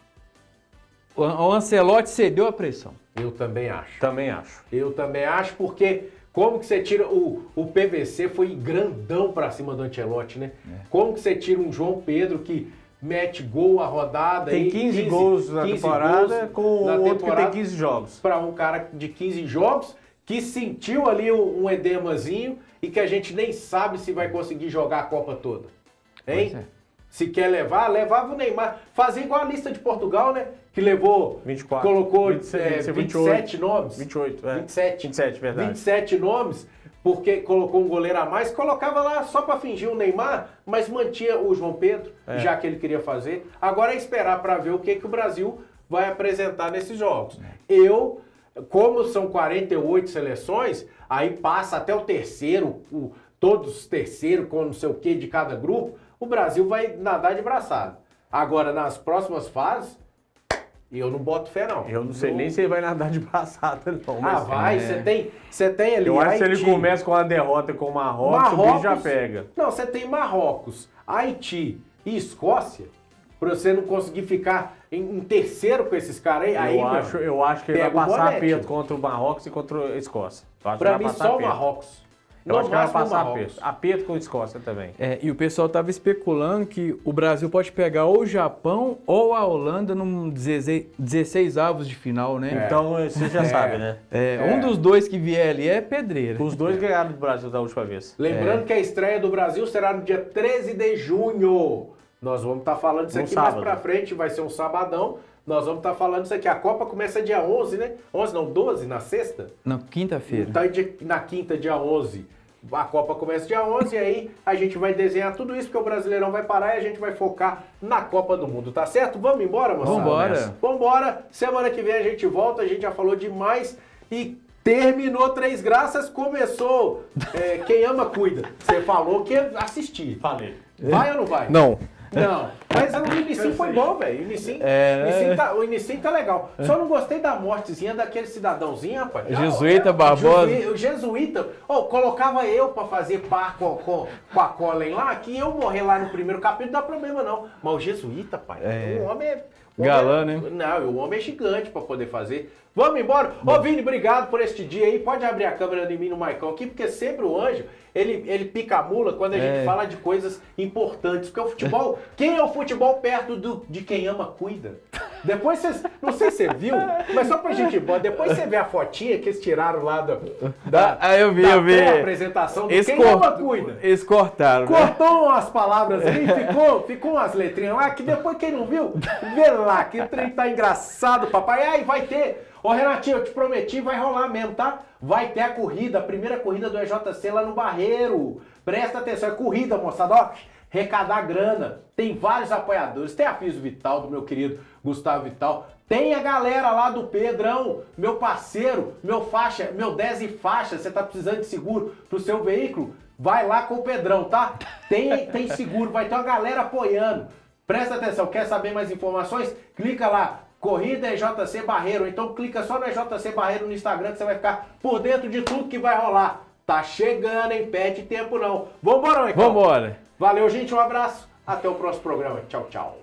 O Ancelotti cedeu a pressão. Eu também acho. Também acho. Eu também acho, porque como que você tira... O PVC foi grandão pra cima do Ancelotti, né? Como que você tira um João Pedro que mete gol a rodada... Tem 15 gols na temporada, gols com o na outro temporada que tem 15 jogos. Para um cara de 15 jogos que sentiu ali um edemazinho e que a gente nem sabe se vai conseguir jogar a Copa toda. Hein? Pois é. Se quer levar, levava o Neymar. Fazia igual a lista de Portugal, né? Que levou, 24. colocou 27 27 nomes. 28, é. 27, verdade. 27 nomes, porque colocou um goleiro a mais, colocava lá só para fingir o Neymar, mas mantinha o João Pedro, já que ele queria fazer. Agora é esperar para ver o que o Brasil vai apresentar nesses jogos. Como são 48 seleções, aí passa até o terceiro, todos terceiro com não sei o que de cada grupo, o Brasil vai nadar de braçada. Agora, nas próximas fases, eu não boto fé, não. Eu não sei nem se ele vai nadar de braçada, não. Mas vai, você tem ali eu acho que se Haiti, ele começa com uma derrota com o Marrocos, o bicho já pega. Não, você tem Marrocos, Haiti e Escócia, pra você não conseguir ficar em terceiro com esses caras aí. Eu acho que ele vai pega o passar bonete. aperto contra o Marrocos e contra a Escócia. Eu acho que Pra vai mim, passar só o aperto. Marrocos. Eu No acho que vai máximo, o passar Marrocos. aperto. Aperto com a Escócia também. E o pessoal estava especulando que o Brasil pode pegar ou o Japão ou a Holanda num 16 avos de final, né? Então, você já sabe, né? Um dos dois que vier ali é pedreira. Os dois ganharam do Brasil da última vez. Lembrando que a estreia do Brasil será no dia 13 de junho. Nós vamos estar falando isso No aqui mais sábado. pra frente, vai ser um sabadão. Nós vamos estar falando isso aqui. A Copa começa dia 11, né? 11 não, 12, na sexta? Na quinta-feira. Então, na quinta, dia 11. A Copa começa dia 11 e aí a gente vai desenhar tudo isso, porque o Brasileirão vai parar e a gente vai focar na Copa do Mundo, tá certo? Vamos embora, moçada? Vambora. Vambora. Semana que vem a gente volta, a gente já falou demais e terminou Três Graças, começou Quem Ama Cuida. Você falou que ia assistir. Falei. Vai ou não vai? Não. Não, mas o Inicinho foi bom, velho. O Inicinho tá legal. Só não gostei da mortezinha daquele cidadãozinho, rapaz. Jesuíta Barbosa. O Jesuíta, colocava eu pra fazer par com a Colin lá, que eu morrer lá no primeiro capítulo não dá problema não. Mas o Jesuíta, pai, o homem é... Galã, né? Não, o homem é gigante pra poder fazer. Vamos embora? Ô, Vini, obrigado por este dia aí. Pode abrir a câmera de mim no Maicon aqui, porque sempre o Anjo, ele pica a mula quando a gente fala de coisas importantes. Porque o futebol, quem é o futebol perto de quem ama, cuida. Depois vocês, não sei se você viu, mas só pra gente ir embora, depois você vê a fotinha que eles tiraram lá eu vi. da apresentação do quem ama, cuida. Eles cortaram, né? Cortou umas palavras ali, ficou umas letrinhas lá, que depois quem não viu, vê lá, que o trem tá engraçado, papai. Aí vai ter... Ô Renatinho, eu te prometi, vai rolar mesmo, tá? Vai ter a corrida, a primeira corrida do EJC lá no Barreiro. Presta atenção, é corrida, moçada, ó. Arrecadar grana. Tem vários apoiadores. Tem a Piso Vital, do meu querido Gustavo Vital. Tem a galera lá do Pedrão, meu parceiro, meu 10 e faixa. Você tá precisando de seguro pro seu veículo? Vai lá com o Pedrão, tá? Tem seguro, vai ter uma galera apoiando. Presta atenção, quer saber mais informações? Clica lá, Corrida EJC Barreiro. Então clica só no EJC Barreiro no Instagram que você vai ficar por dentro de tudo que vai rolar. Tá chegando, hein? Perde tempo não. Vambora, então. Vambora. Valeu, gente. Um abraço. Até o próximo programa. Tchau, tchau.